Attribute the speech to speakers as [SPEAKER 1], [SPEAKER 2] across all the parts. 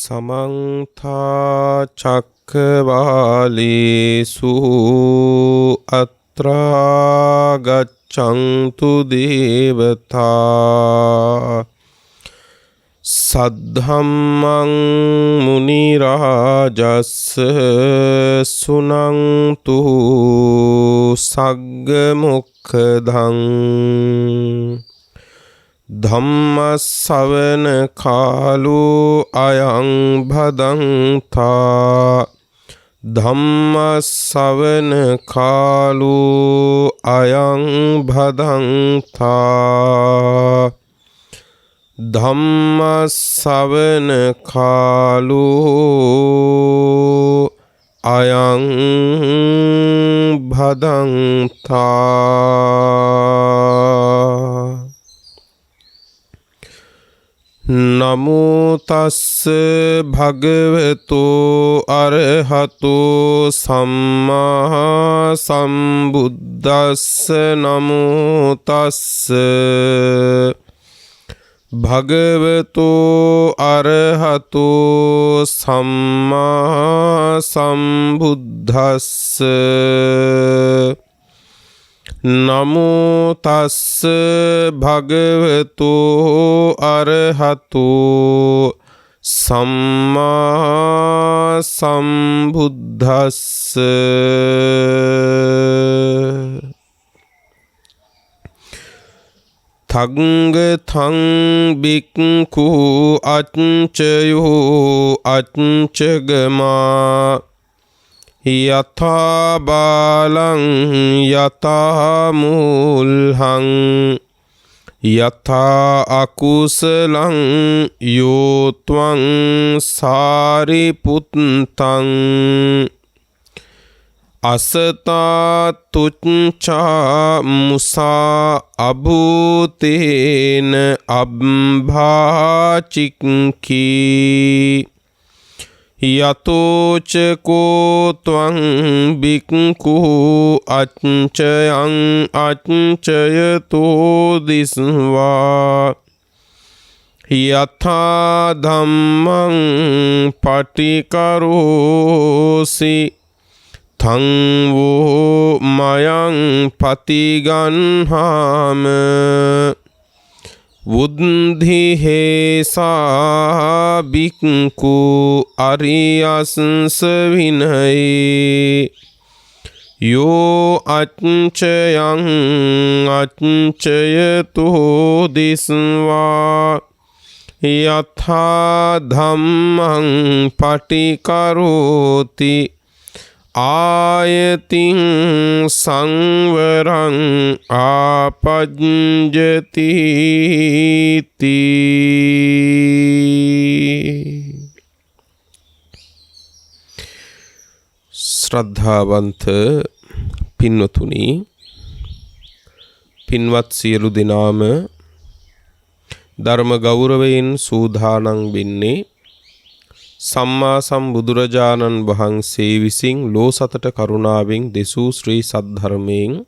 [SPEAKER 1] समन्ता चक्रवालेषु अत्रा गच्छन्तु देवता सद्धम्मं मुनिराजस्स सुनन्तु सग्गमुखदं धम्मස්සවන කාලෝ අයං භදන්තා ධම්මස්සවන කාලෝ අයං භදන්තා ධම්මස්සවන කාලෝ අයං භදන්තා නමෝ තස්ස භගවතෝ අරහතෝ සම්මා සම්බුද්දස්ස නමෝ තස්ස භගවතෝ අරහතෝ සම්මා සම්බුද්දස්ස නමෝ තස්ස භගවතෝ අරහතෝ සම්මා සම්බුද්දස්ස තංගතං බික්ඛු අච්චයෝ අච්චගමා යථා බාලං යථා මූල්හං යථා අකුසලං යෝත්වං සාරිපුත්තං අසතා තුච්ඡා මුසා අභූතේන අබ්භාචික්ඛී යතෝච කෝ ත්වං බික්ඛු අච්චයං අච්චයතෝ දිස්වා යථා ධම්මං පටිකරෝසි තං වූ මයං පතිගන්හාම බුද්ධි හේසා බික්ඛු අරියස්ස විනයි යෝ අච්චයං අච්චයතෝ දිස්වා යථා ධම්මං පටිකරෝති ආයතින් සංවරං ආපජ්ජති ශ්‍රද්ධාවන්ත පින්වතුනි, පින්වත් සියලු දෙනාම ධර්ම ගෞරවයෙන් සූදානම් වෙන්නේ සම්මා සම්බුදුරජාණන් වහන්සේ විසින් ලෝසතට කරුණාවෙන් දෙසූ ශ්‍රී සද්ධර්මයෙන්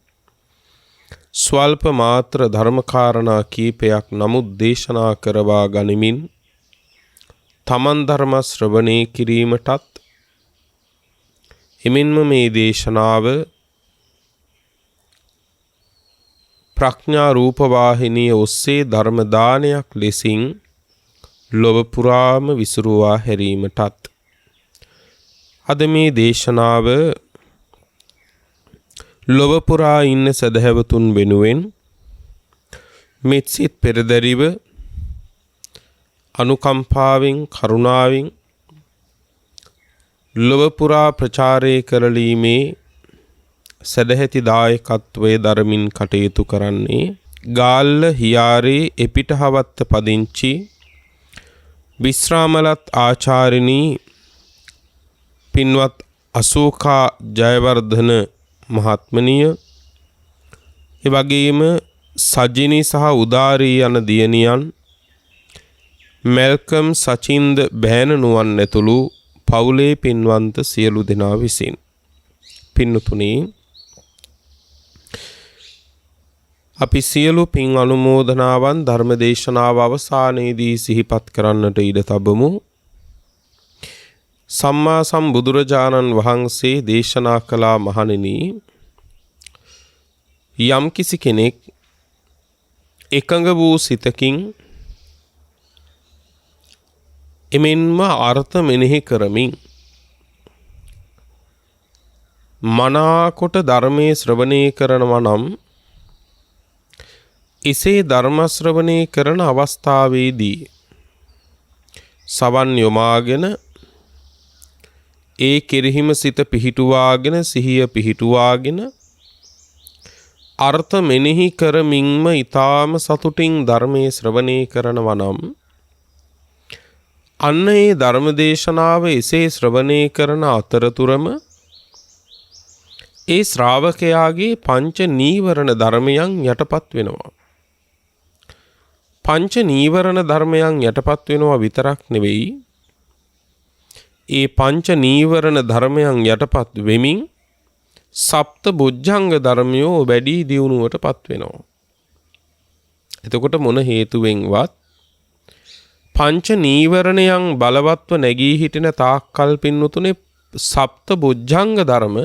[SPEAKER 1] ස්වල්ප මාත්‍ර ධර්මකාරණා කීපයක් නමුත් දේශනා කරවා ගනිමින් තමන් ධර්ම ශ්‍රවණය කිරීමටත් එමෙන්ම මේ දේශනාව ප්‍රඥා රූපවාහිනිය ඔස්සේ ධර්ම දානයක් ලෙසින් ලොව පුරාම විසුරුවා හැරීමටත් අද මේ දේශනාව ලොව පුරා ඉන්න සදහැවතුන් වෙනුවෙන් මෙත්සිත පෙරදරිව අනුකම්පාවෙන් කරුණාවෙන් ලොව පුරා ප්‍රචාරය කරලීමේ සදැහැති දායකත්වයේ දරමින් කටයුතු කරන්නේ ගාල්ල හියාරේ එපිටහවත්ත පදිංචි විශ්‍රාමලත් ආචාර්යනී පින්වත් අශෝකා ජයවර්ධන මහත්මනිය, ඒ වගේම සජිනී සහ උදාරී යන දියණියන්, මැල්කම් සචින්ද බෑණනුවන් ඇතුළු පවුලේ පින්වන්ත සියලු දෙනා විසින් පින්තුනි, අපි සියලු පින් අනුමෝදනාවන් ධර්මදේශනාව අවසානයේදී සිහිපත් කරන්නට ඉඩ තබමු. සම්මා සම්බුදුරජාණන් වහන්සේ දේශනා කළා මහණෙනි, යම් කිසි කෙනෙක් එකඟ වූ සිතකින් එමෙන්ම අර්ථ මෙනෙහි කරමින් මනාකොට ධර්මයේ ශ්‍රවණය කරනවා නම් එසේ ධර්ම ශ්‍රවණය කරන අවස්ථාවේදී සවන් යොමාගෙන ඒ කෙරෙහිම සිත පිහිටුවාගෙන සිහිය පිහිටුවාගෙන අර්ථ මෙනෙහි කරමින්ම ඊ타ම සතුටින් ධර්මයේ ශ්‍රවණය කරනවා නම් අන්න ඒ ධර්ම දේශනාව එසේ ශ්‍රවණය කරන අතරතුරම ඒ ශ්‍රාවකයාගේ පංච නීවරණ ධර්මයන් යටපත් වෙනවා. පංච නීවරණ ධර්මයන් යටපත් වෙනවා විතරක් නෙවෙයි, ඒ පංච නීවරණ ධර්මයන් යටපත් වෙමින් සප්ත බොජ්ජංග ධර්මයෝ වැඩි දියුණුවටපත් වෙනවා. එතකොට මොන හේතුවෙන්වත් පංච නීවරණයන් බලවත්ව නැගී හිටින තාක්කල් පින්නතුනේ සප්ත බොජ්ජංග ධර්ම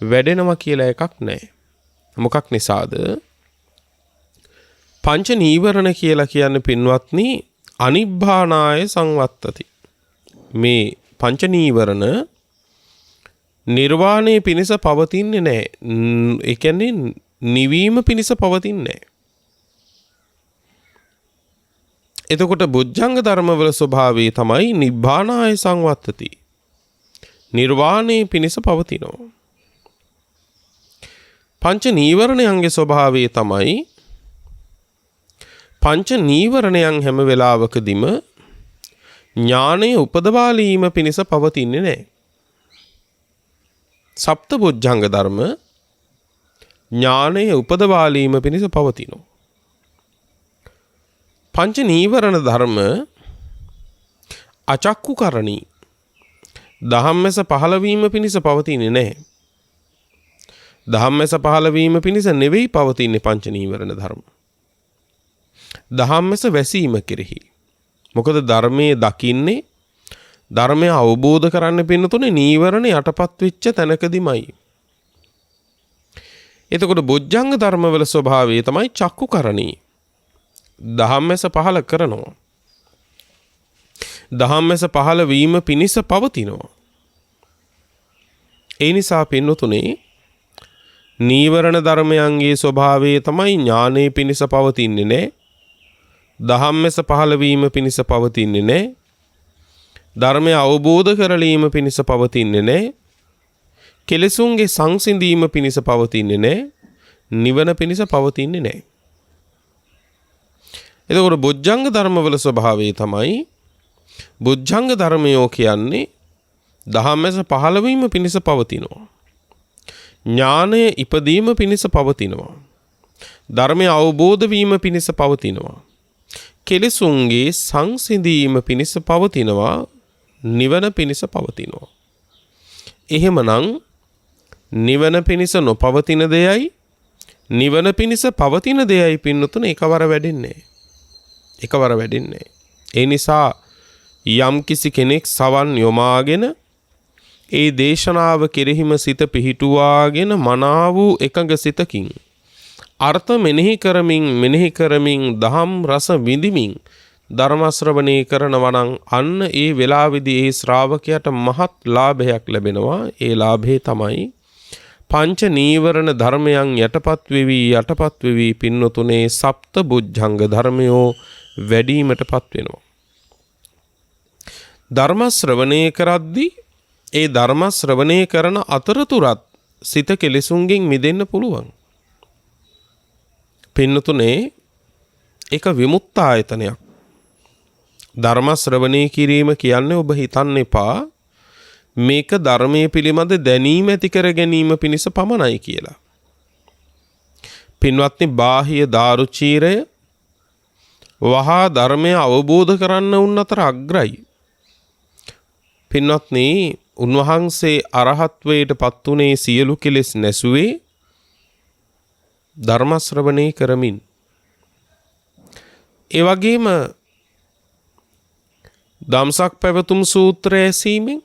[SPEAKER 1] වැඩෙනවා කියලා එකක් නැහැ. මොකක් නිසාද? පංච නීවරණ කියලා කියන්නේ පින්වත්නි අනිබ්බානාය සංවත්තති. මේ පංච නීවරණ නිර්වාණය පිණිස පවතින්නේ නැහැ. ඒ කියන්නේ නිවීම පිණිස පවතින්නේ නැහැ. එතකොට බොජ්ජංග ධර්මවල ස්වභාවය තමයි නිබ්බානාය සංවත්තති. නිර්වාණය පිණිස පවතිනවා. පංච නීවරණයන්ගේ ස්වභාවය තමයි පංච නීවරණයන් හැම වෙලාවකදීම ඥානය උපදවාලීම පිණිස පවතින්නේ නැහැ. සප්ත බොජ්ජංග ධර්ම ඥානය උපදවාලීම පිණිස පවතිනවා. පංච නීවරණ ධර්ම අචක්කුකරණී දහම්මැස පහළවීම පිණිස පවතින්නේ නැහැ. දහම්මැස පහළවීම පිණිස නෙවෙයි පවතින්නේ පංච නීවරණ ධර්ම. දහම්මැස වැසීම කෙරෙහි. මොකද ධර්මයේ දකින්නේ ධර්මය අවබෝධ කරන්න පින්නතුනේ නීවරණ යටපත් වෙච්ච තැනකදීමයි. එතකොට බොජ්ජංග ධර්මවල ස්වභාවය තමයි චක්කුකරණී. දහම්මැස පහළ කරනවා. දහම්මැස පහළ වීම පිණිස පවතිනවා. ඒ නිසා පින්නතුනේ නීවරණ ධර්මයන්ගේ ස්වභාවය තමයි ඥානෙ පිණිස පවතින්නේ නැහැ. දහම්මැස පහළ වීම පිණිස පවතින්නේ නැහැ. ධර්මය අවබෝධ කරලීම පිණිස පවතින්නේ නැහැ. කෙලෙසුන්ගේ සංසිඳීම පිණිස පවතින්නේ නැහැ. නිවන පිණිස පවතින්නේ නැහැ. එතකොට බොජ්ජංග ධර්මවල ස්වභාවය තමයි බොජ්ජංග ධර්මයෝ කියන්නේ දහම්මැස පහළ වීම පිණිස පවතිනවා. ඥානය ඉපදීම පිණිස පවතිනවා. ධර්මය අවබෝධ වීම පිණිස පවතිනවා. කෙලෙසුන්ගේ සංසිඳීම පිණිස පවතිනවා. නිවන පිණිස පවතිනවා. එහෙමනම් නිවන පිණිස නොපවතින දෙයයි නිවන පිණිස පවතින දෙයයි පින්නතුන එකවර වැඩෙන්නේ. එකවර වැඩෙන්නේ. ඒ නිසා යම් කිසි කෙනෙක් සවන් යොමාගෙන ඒ දේශනාව කෙරෙහිම සිත පිහිටුවාගෙන මනා වූ එකඟ සිතකින් අර්ථ මෙනෙහි කරමින් දහම් රස විඳිමින් ධර්ම ශ්‍රවණය කරනවා නම් අන්න ඒ වෙලාවේදී ඒ ශ්‍රාවකයාට මහත් ලාභයක් ලැබෙනවා. ඒ ලාභේ තමයි පංච නීවරණ ධර්මයන් යටපත් වෙවි පින්නතුනේ සප්ත බුද්ධංග ධර්මයෝ වැඩිවීමටපත් වෙනවා. ධර්ම ශ්‍රවණය කරද්දී ඒ ධර්ම ශ්‍රවණය කරන අතරතුරත් සිත කෙලෙසුන්ගෙන් මිදෙන්න පුළුවන්. පින්නතුනේ එක විමුක්ත ආයතනයක්. ධර්ම ශ්‍රවණය කිරීම කියන්නේ ඔබ හිතන්න එපා මේක ධර්මයේ පිළිබඳ දැනීම ඇති කර ගැනීම පිණිස පමණයි කියලා. පින්වත්නි, බාහ්‍ය දාරුචීරය වහා ධර්මය අවබෝධ කරන්න උන් අතර අග්‍රයි. පින්වත්නි, උන්වහන්සේ අරහත්වයට පත් වුණේ සියලු කෙලෙස් නැසුවේ ධර්ම ශ්‍රවණය කරමින්. ඒ වගේම දම්සක් පැවතුම් සූත්‍රය ඇසීමෙන්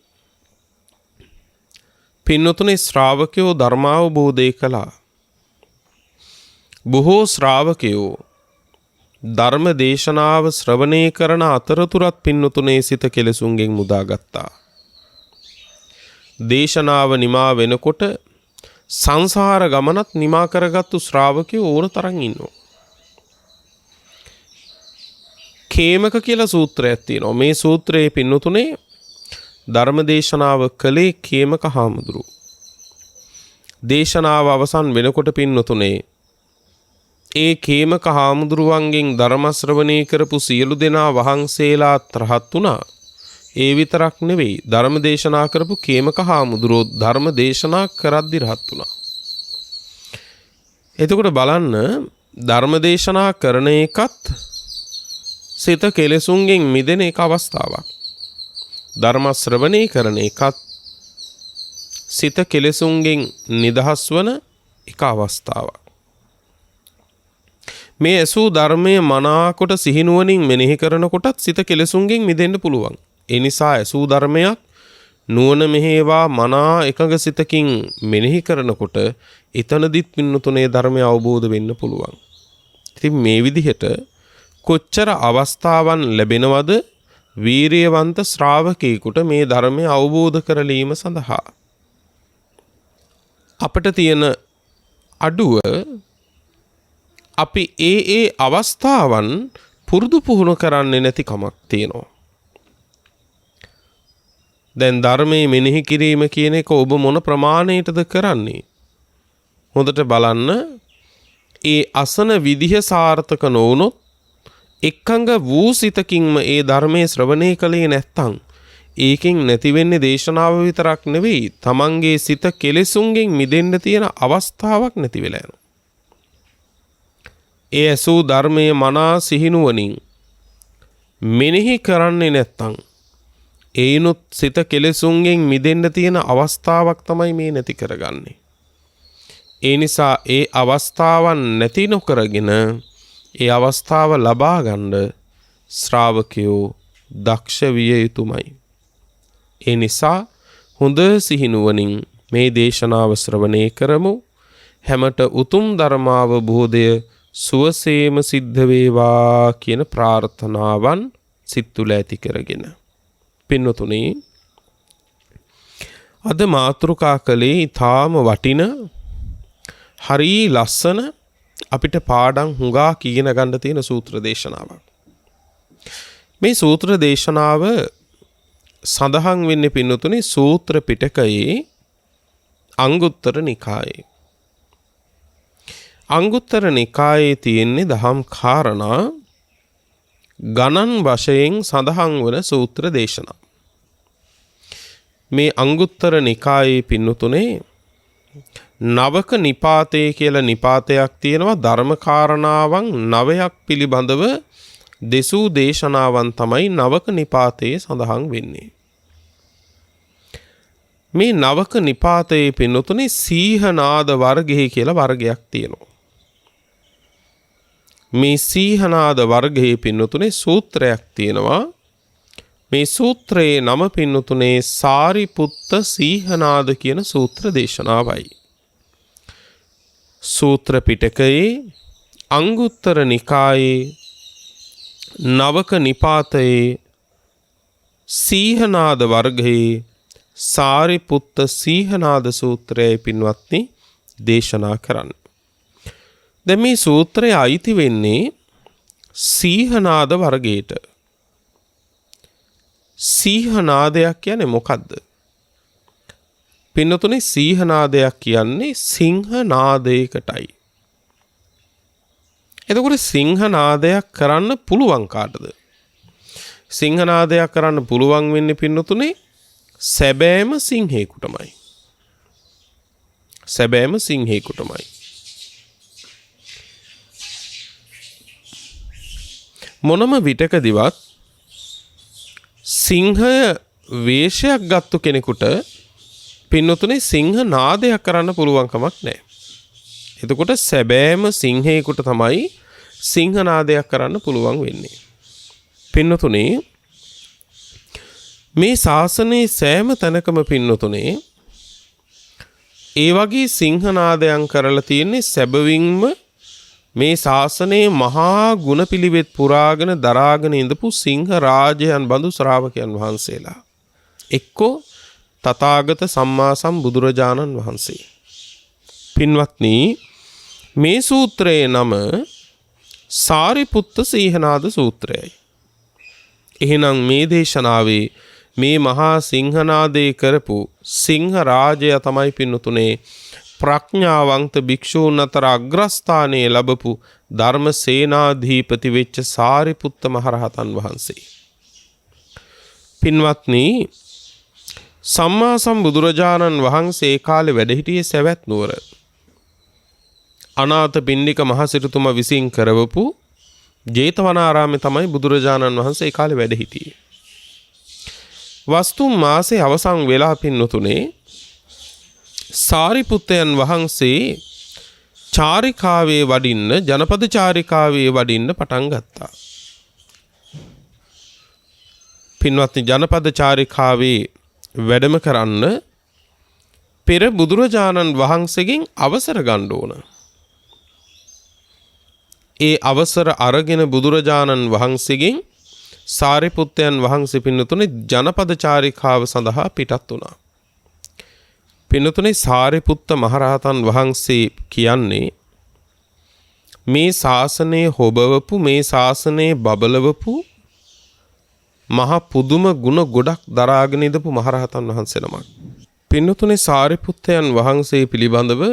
[SPEAKER 1] පින්නතුනේ ශ්‍රාවකයෝ ධර්මාවබෝධය කළා. බොහෝ ශ්‍රාවකයෝ ධර්ම දේශනාව ශ්‍රවණය කරන අතරතුරත් පින්නතුනේ සිත කෙලෙසුන්ගෙන් මුදාගත්තා. දේශනාව නිමා වෙනකොට සංසාර ගමනත් නිමා කරගත්තු ශ්‍රාවකයෝ ඕන තරම් ඉන්නවා. කේමක කියලා සූත්‍රයක් තියෙනවා. මේ සූත්‍රයේ පින්නතුනේ ධර්ම දේශනාව කළේ කේමක හාමුදුරුවෝ. දේශනාව අවසන් වෙනකොට පින්නතුනේ ඒ කේමක හාමුදුරුවන්ගෙන් ධර්ම ශ්‍රවණය කරපු සියලු දෙනා වහන්සේලාත් රහත් වුණා. ඒ විතරක් නෙවෙයි ධර්ම දේශනා කරපු කේමක හාමුදුරුවෝ ධර්ම දේශනා කරද්දි රහත් වුණා. එතකොට බලන්න ධර්ම දේශනා කරන එකත් සිත කෙලෙසුන්ගෙන් මිදෙන එක අවස්ථාවක්. ධර්ම ශ්‍රවණය කරන එකත් සිත කෙලෙසුන්ගෙන් නිදහස් වන එක අවස්ථාවක්. මේ ඇසූ ධර්මයේ මනාකොට සිහිනුවණින් මෙනෙහි කරනකොටත් සිත කෙලෙසුන්ගෙන් මිදෙන්න පුළුවන්. ඒ නිසා ඇසූ ධර්මයක් නුවණ මෙහෙවා මනා එකඟ සිතකින් මෙනෙහි කරනකොට එතනදිත් පින්නතුනේ ධර්මය අවබෝධ වෙන්න පුළුවන්. ඉතින් මේ විදිහට කොච්චර අවස්ථාවන් ලැබෙනවද වීරියවන්ත ශ්‍රාවකයෙකුට මේ ධර්මය අවබෝධ කරලීම සඳහා. අපට තියෙන අඩුව අපි ඒ අවස්ථාවන් පුරුදු පුහුණු කරන්නේ නැති කමක් තියෙනවා. දැන් ධර්මයේ මෙනෙහි කිරීම කියන එක ඔබ මොන ප්‍රමාණයටද කරන්නේ? හොඳට බලන්න. ඒ අසන විදිහ සාර්ථක නොවුනොත් එක්කඟ වූ සිතකින්ම ඒ ධර්මයේ ශ්‍රවණය කළේ නැත්තම් ඒකෙන් නැති වෙන්නේ දේශනාව විතරක් නෙවෙයි තමන්ගේ සිත කෙලෙසුන්ගෙන් මිදෙන්න තියෙන අවස්ථාවක් නැති වෙලා යනවා. ඒ ඇසූ ධර්මයේ මනා සිහිනුවණින් මෙනෙහි කරන්නේ නැත්තම් ඒනොත් සිත කෙලෙසුන්ගෙන් මිදෙන්න තියෙන අවස්ථාවක් තමයි මේ නැති කරගන්නේ. ඒ නිසා ඒ අවස්ථාවන් නැති නොකරගෙන ඒ අවස්ථාව ලබා ගන්න ශ්‍රාවකයෝ දක්ෂ විය යුතුමයි. ඒ නිසා හොඳ සිහිනුවණින් මේ දේශනාව ශ්‍රවණය කරමු. හැමත උතුම් ධර්මාවබෝධය සුවසේම සිද්ධ වේවා කියන ප්‍රාර්ථනාවන් සිත් තුළ ඇති කරගෙන. පින්වතුනි, අද මාතෘකා කළේ ඊටාම වටින හරි ලස්සන අපිට පාඩම් හුඟා කියන ගන්න තියෙන සූත්‍ර දේශනාවක්. මේ සූත්‍ර දේශනාව සඳහන් වෙන්නේ පින්නතුනි සූත්‍ර පිටකයේ අංගුත්තර නිකායේ. අංගුත්තර නිකායේ තියෙන්නේ දහම් කාරණා ගණන් වශයෙන් සඳහන් වන සූත්‍ර දේශනා. මේ අංගුත්තර නිකායේ පින්නතුනේ නවක නිපාතේ කියලා නිපාතයක් තියෙනවා. ධර්ම කාරණාවන් 9ක් පිළිබඳව දෙසූ දේශනාවන් තමයි නවක නිපාතයේ සඳහන් වෙන්නේ. මේ නවක නිපාතයේ පින්නතුනේ සීහනාද වර්ගය කියලා වර්ගයක් තියෙනවා. මේ සීහනාද වර්ගයේ පින්නතුනේ සූත්‍රයක් තියෙනවා. මේ සූත්‍රයේ නම පින්නතුනේ සාරිපුත්ත සීහනාද කියන සූත්‍ර දේශනාවයි. සූත්‍ර පිටකයේ අංගුත්තර නිකායේ නවක නිපාතයේ සීහනාද වර්ගයේ සාරිපුත්ත සීහනාද සූත්‍රයයි පින්වත්නි දේශනා කරන්නේ. දැන් මේ සූත්‍රය අයිති වෙන්නේ සීහනාද වර්ගයට. සීහනාදයක් කියන්නේ මොකද්ද? පින්නතුනේ සීහනාදයක් කියන්නේ සිංහනාදයකටයි. එතකොට සිංහනාදයක් කරන්න පුළුවන් කාටද? සිංහනාදයක් කරන්න පුළුවන් වෙන්නේ පින්නතුනේ සැබෑම සිංහෙකුටමයි. සැබෑම සිංහෙකුටමයි. මොනම විටකදිවත් සිංහය වේශයක් ගත්තු කෙනෙකුට පින්නතුනේ සිංහ නාදයක් කරන්න පුළුවන් කමක් නැහැ. එතකොට සැබෑම සිංහෙකුට තමයි සිංහ නාදයක් කරන්න පුළුවන් වෙන්නේ. පින්නතුනේ මේ ශාසනයේ සෑම තැනකම පින්නතුනේ ඒ වගේ සිංහනාදයන් කරලා තියෙන්නේ සැබවින්ම මේ ශාසනයේ මහා ගුණ පිළිවෙත් පුරාගෙන දරාගෙන ඉඳපු සිංහ රාජයන් බඳු ශ්‍රාවකයන් වහන්සේලා. එක්කෝ තථාගත සම්මා සම්බුදුරජාණන් වහන්සේ. පින්වත්නි, මේ සූත්‍රයේ නම සාරිපුත්ත සීහනාද සූත්‍රයයි. එහෙනම් මේ දේශනාවේ මේ මහා සිංහනාදේ කරපු සිංහ රාජය තමයි පින්නතුනේ ප්‍රඥාවන්ත භික්ෂූන් අතර අග්‍රස්ථානයේ ලැබපු ධර්ම සේනාධිපති වෙච්ච සාරිපුත්ත මහරහතන් වහන්සේ. පින්වත්නි, සම්මා සම්බුදුරජාණන් වහන්සේ කාලේ වැඩ සිටියේ සවැත් නුවර. අනාථ පිණ්ඩික මහසිරිතුමා විසින් කරවපු ජේතවනාරාමේ තමයි බුදුරජාණන් වහන්සේ කාලේ වැඩ සිටියේ. වස්තුම් මාසේ අවසන් වෙලා පින්නතුනේ සාරිපුත්තයන් වහන්සේ චාරිකාවේ වඩින්න, ජනපද චාරිකාවේ වඩින්න පටන් ගත්තා. පින්වත්නි, ජනපද චාරිකාවේ වැඩම කරන්න පෙර බුදුරජාණන් වහන්සේගෙන් අවසර ගන්න ඕන. ඒ අවසර අරගෙන බුදුරජාණන් වහන්සේගෙන් සාරිපුත්තයන් වහන්සේ පින්නතුනේ ජනපද චාරිකාව සඳහා පිටත් වුණා. පින්නතුනේ සාරිපුත්ත මහරහතන් වහන්සේ කියන්නේ මේ ශාසනයේ හොබවපු, මේ ශාසනයේ බබලවපු මහ පුදුම ගුණ ගොඩක් දරාගෙන ඉඳපු මහරහතන් වහන්සේ නමක්. පින්නතුනේ සාරිපුත්තයන් වහන්සේ පිළිබඳව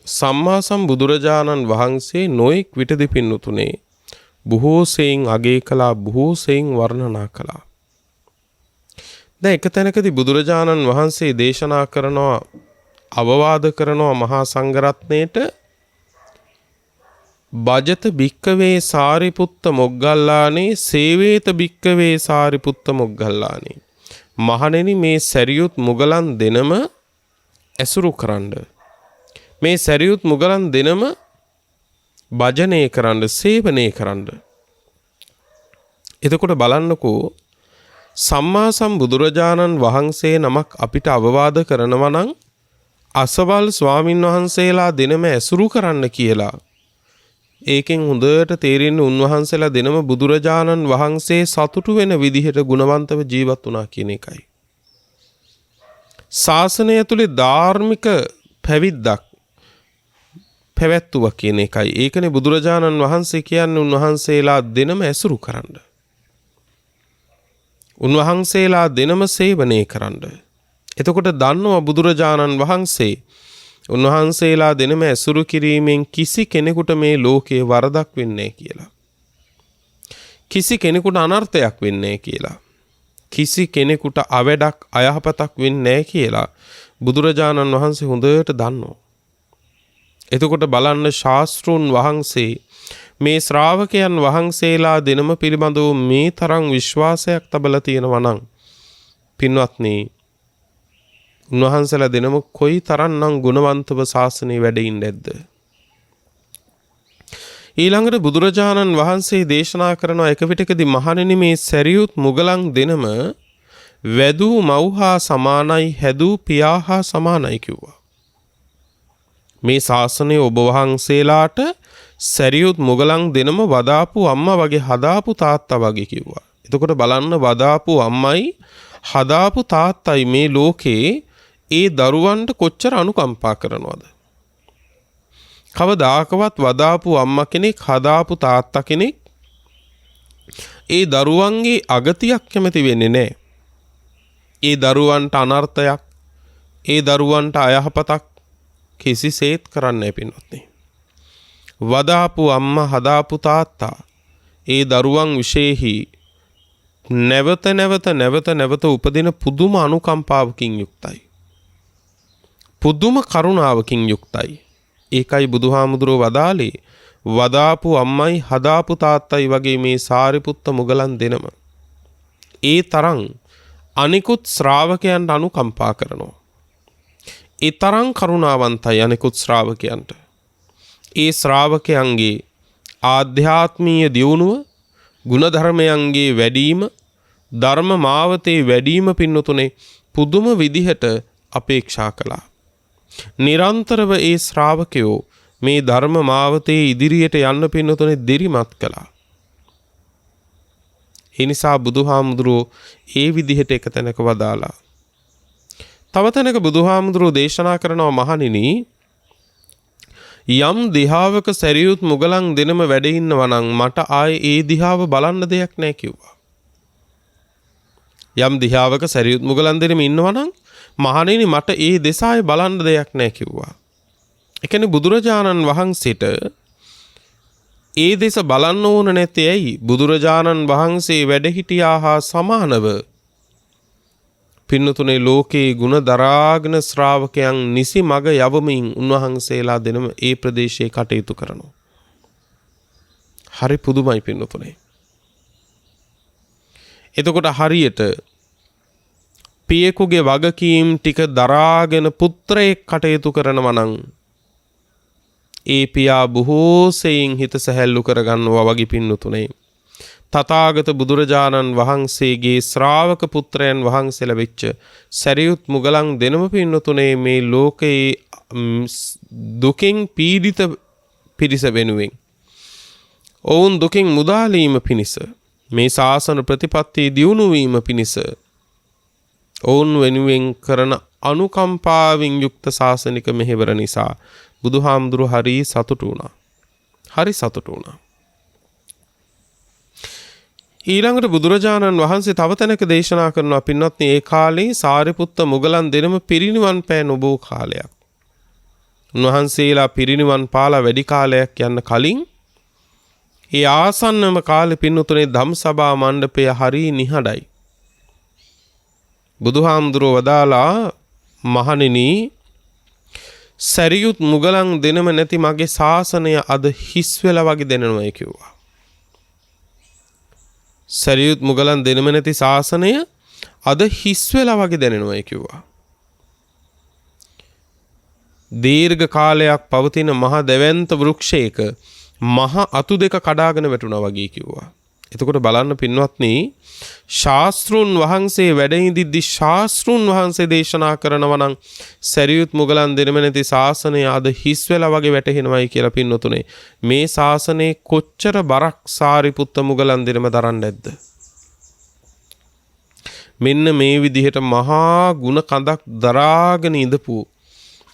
[SPEAKER 1] සම්මා සම්බුදුරජාණන් වහන්සේ නොඑක් විටදී පින්නතුනේ බොහෝ සෙයින් අගය කළා, බොහෝ සෙයින් වර්ණනා කළා. දැන් එක තැනකදී බුදුරජාණන් වහන්සේ දේශනා කරනවා, අවවාද කරනවා මහා සංඝරත්නයට, බජත භික්කවේ සාරිපුත්ත මොග්ගල්ලානේ සේවේත භික්කවේ සාරිපුත්ත මොග්ගල්ලානේ. මහණෙනි, මේ සැරියුත් මුගලන් දෙනම ඇසුරු කරන්න, මේ සැරියුත් මුගලන් දෙනම භජනය කරන්න, සේවනය කරන්න. එතකොට බලන්නකෝ, සම්මා සම්බුදුරජාණන් වහන්සේ නමක් අපිට අවවාද කරනවා නම් අසවල් ස්වාමින් වහන්සේලා දෙනම ඇසුරු කරන්න කියලා. ඒකෙන් හොඳට තේරෙන්නේ උන්වහන්සේලා දෙනම බුදුරජාණන් වහන්සේ සතුටු වෙන විදිහට ගුණවන්තව ජීවත් වුණා කියන එකයි. ශාසනය ඇතුලේ ධාර්මික පැවිද්දක් පැවැත්තුවා කියන එකයි. ඒකනේ බුදුරජාණන් වහන්සේ කියන්නේ උන්වහන්සේලා දෙනම ඇසුරු කරන්න, උන්වහන්සේලා දෙනම සේවනය කරන්න. එතකොට දන්නවා බුදුරජාණන් වහන්සේ උන්වහන්සේලා දෙනම ඇසුරු කිරීමෙන් කිසි කෙනෙකුට මේ ලෝකේ වරදක් වෙන්නේ කියලා, කිසි කෙනෙකුට අනර්ථයක් වෙන්නේ කියලා, කිසි කෙනෙකුට අවැඩක් අයහපතක් වෙන්නේ කියලා බුදුරජාණන් වහන්සේ හොඳට දන්නවා. එතකොට බලන්න, ශාස්ත්‍රූන් වහන්සේ මේ ශ්‍රාවකයන් වහන්සේලා දෙනම පිළිබඳව මේ තරම් විශ්වාසයක් තබලා තියෙනවා නම් පින්වත්නි, උන්වහන්සේලා දෙනම කොයි තරම්නම් ගුණවන්තව ශාසනයේ වැඩ ඉන්නේ නැද්ද? ඊළඟට බුදුරජාණන් වහන්සේ දේශනා කරන එක විටකදී, මහණෙනි, මේ සැරියුත් මුගලන් දෙනම වැදූ මව්හා සමානයි, හැදූ පියාහා සමානයි කිව්වා. මේ ශාසනයේ ඔබ වහන්සේලාට සැරියුත් මුගලන් දෙනම වදාපු අම්මා වගේ, හදාපු තාත්තා වගේ කිව්වා. එතකොට බලන්න, වදාපු අම්මයි හදාපු තාත්තයි මේ ලෝකේ ඒ දරුවන්ට කොච්චර අනුකම්පා කරනවද? කවදාකවත් වදාපු අම්මා කෙනෙක්, හදාපු තාත්තා කෙනෙක් ඒ දරුවන්ගේ අගතියක් කැමති වෙන්නේ නැහැ. ඒ දරුවන්ට අනර්ථයක්, ඒ දරුවන්ට අයහපතක් කිසිසේත් කරන්නේ පින්වත්නි. වදාපු අම්මා, හදාපු තාත්තා ඒ දරුවන් විශේෂෙහි නැවත උපදින පුදුම අනුකම්පාවකින් යුක්තයි, පුදුම කරුණාවකින් යුක්තයි. ඒකයි බුදුහාමුදුරුවෝ වදාළේ, වදාපු අම්මයි හදාපු තාත්තයි වගේ මේ සාරිපුත්ත මුගලන් දෙනම ඒ තරම් අනිකුත් ශ්‍රාවකයන්ට අනුකම්පා කරනවා. ඒ තරම් කරුණාවන්තයි අනිකුත් ශ්‍රාවකයන්ට. ඒ ශ්‍රාවකයන්ගේ ආධ්‍යාත්මීය දියුණුව, ගුණධර්මයන්ගේ වැඩිම, ධර්ම මාවතේ වැඩිම පින්නතුනේ පුදුම විදිහට අපේක්ෂා කළා. නිරන්තරව ඒ ශ්‍රාවකයෝ මේ ධර්ම මාවතේ ඉදිරියට යන්න පින්නතුනේ දිරිමත් කළා. ඒ නිසා බුදුහාමුදුරුවෝ ඒ විදිහට එක තැනක වදාලා. තව තැනක බුදුහාමුදුරුවෝ දේශනා කරනවා මහණෙනි යම් දිහාවක සැරියුත් මුගලන් දෙනම වැඩ ඉන්නවා නම් මට ආයේ ඒ දිහාව බලන්න දෙයක් නැහැ කිව්වා. යම් දිහාවක සැරියුත් මුගලන් දෙනම ඉන්නවා නම් මහණෙනි මට ඒ දෙසාය බලන්න දෙයක් නැහැ කිව්වා. ඒ කියන්නේ බුදුරජාණන් වහන්සේට ඒ දෙස බලන්න ඕන නැත්තේ ඇයි? බුදුරජාණන් වහන්සේ වැඩ හිටියා හා සමානව පින්නතුනේ ලෝකේ ගුණ දරාගෙන ශ්‍රාවකයන් නිසි මග යවමින් උන්වහන්සේලා දෙනම ඒ ප්‍රදේශයේ කටයුතු කරනවා. හරි පුදුමයි පින්නතුනේ. එතකොට හරියට පියෙකුගේ වගකීම් ටික දරාගෙන පුත්‍රයෙක් කටයුතු කරනවා නම් ඒ පියා බොහෝ සෙයින් හිත සැහැල්ලු කරගන්නවා වගේ පින්නතුනේ. තථාගත බුදුරජාණන් වහන්සේගේ ශ්‍රාවක පුත්‍රයන් වහන්සේලා වෙච්ච සරියුත් මුගලන් දෙනම පින්නතුනේ මේ ලෝකේ දුකින් පීඩිත පිරිස වෙනුවෙන් ඔවුන් දුකින් මුදාලීම පිණිස මේ ශාසන ප්‍රතිපත්තිය දියුණු වීම පිණිස ඔවුන් වෙනුවෙන් කරන අනුකම්පාවෙන් යුක්ත ශාසනික මෙහෙවර නිසා බුදුහාමුදුරුවෝ හරි සතුටු වුණා. හරි සතුටු වුණා. ඊළඟට බුදුරජාණන් වහන්සේ තව තැනක දේශනා කරනවා පින්වත්නි ඒ කාලේ සාරිපුත්ත මුගලන් දෙනම පිරිනිවන් පෑ නොබෝ කාලයක්. උන්වහන්සේලා පිරිනිවන් පාලා වැඩි කාලයක් යන්න කලින් ඒ ආසන්නම කාලෙ පින්නතුනේ ධම්සභා මණ්ඩපය හරි නිහඬයි. බුදුහාමුදුරුවෝ වදාලා මහණෙනි සරියුත් මුගලන් දෙනම නැති මගේ ශාසනය අද හිස් වෙලා වගේ දෙනවයි කිව්වා. සරියුත් මුගලන් දෙනම නැති ශාසනය අද හිස් වෙලා වගේ දැනෙනවයි කිව්වා. දීර්ඝ කාලයක් පවතින මහ දැවැන්ත වෘක්ෂයක මහ අතු දෙක කඩාගෙන වැටුණා වගේ කිව්වා. එතකොට බලන්න පින්වත්නි ශාස්ත්‍රුන් වහන්සේ වැඩ ඉඳිද්දි ශාස්ත්‍රුන් වහන්සේ දේශනා කරනවා නම් සරියුත් මුගලන් දෙනම නැති ශාසනය අද හිස් වෙලා වගේ වැටෙනවයි කියලා පින්නතුනේ මේ ශාසනයේ කොච්චර බරක් සාරිපුත්ත මුගලන් දෙනම දරන්නේ නැද්ද? මෙන්න මේ විදිහට මහා ගුණ කඳක් දරාගෙන ඉඳපු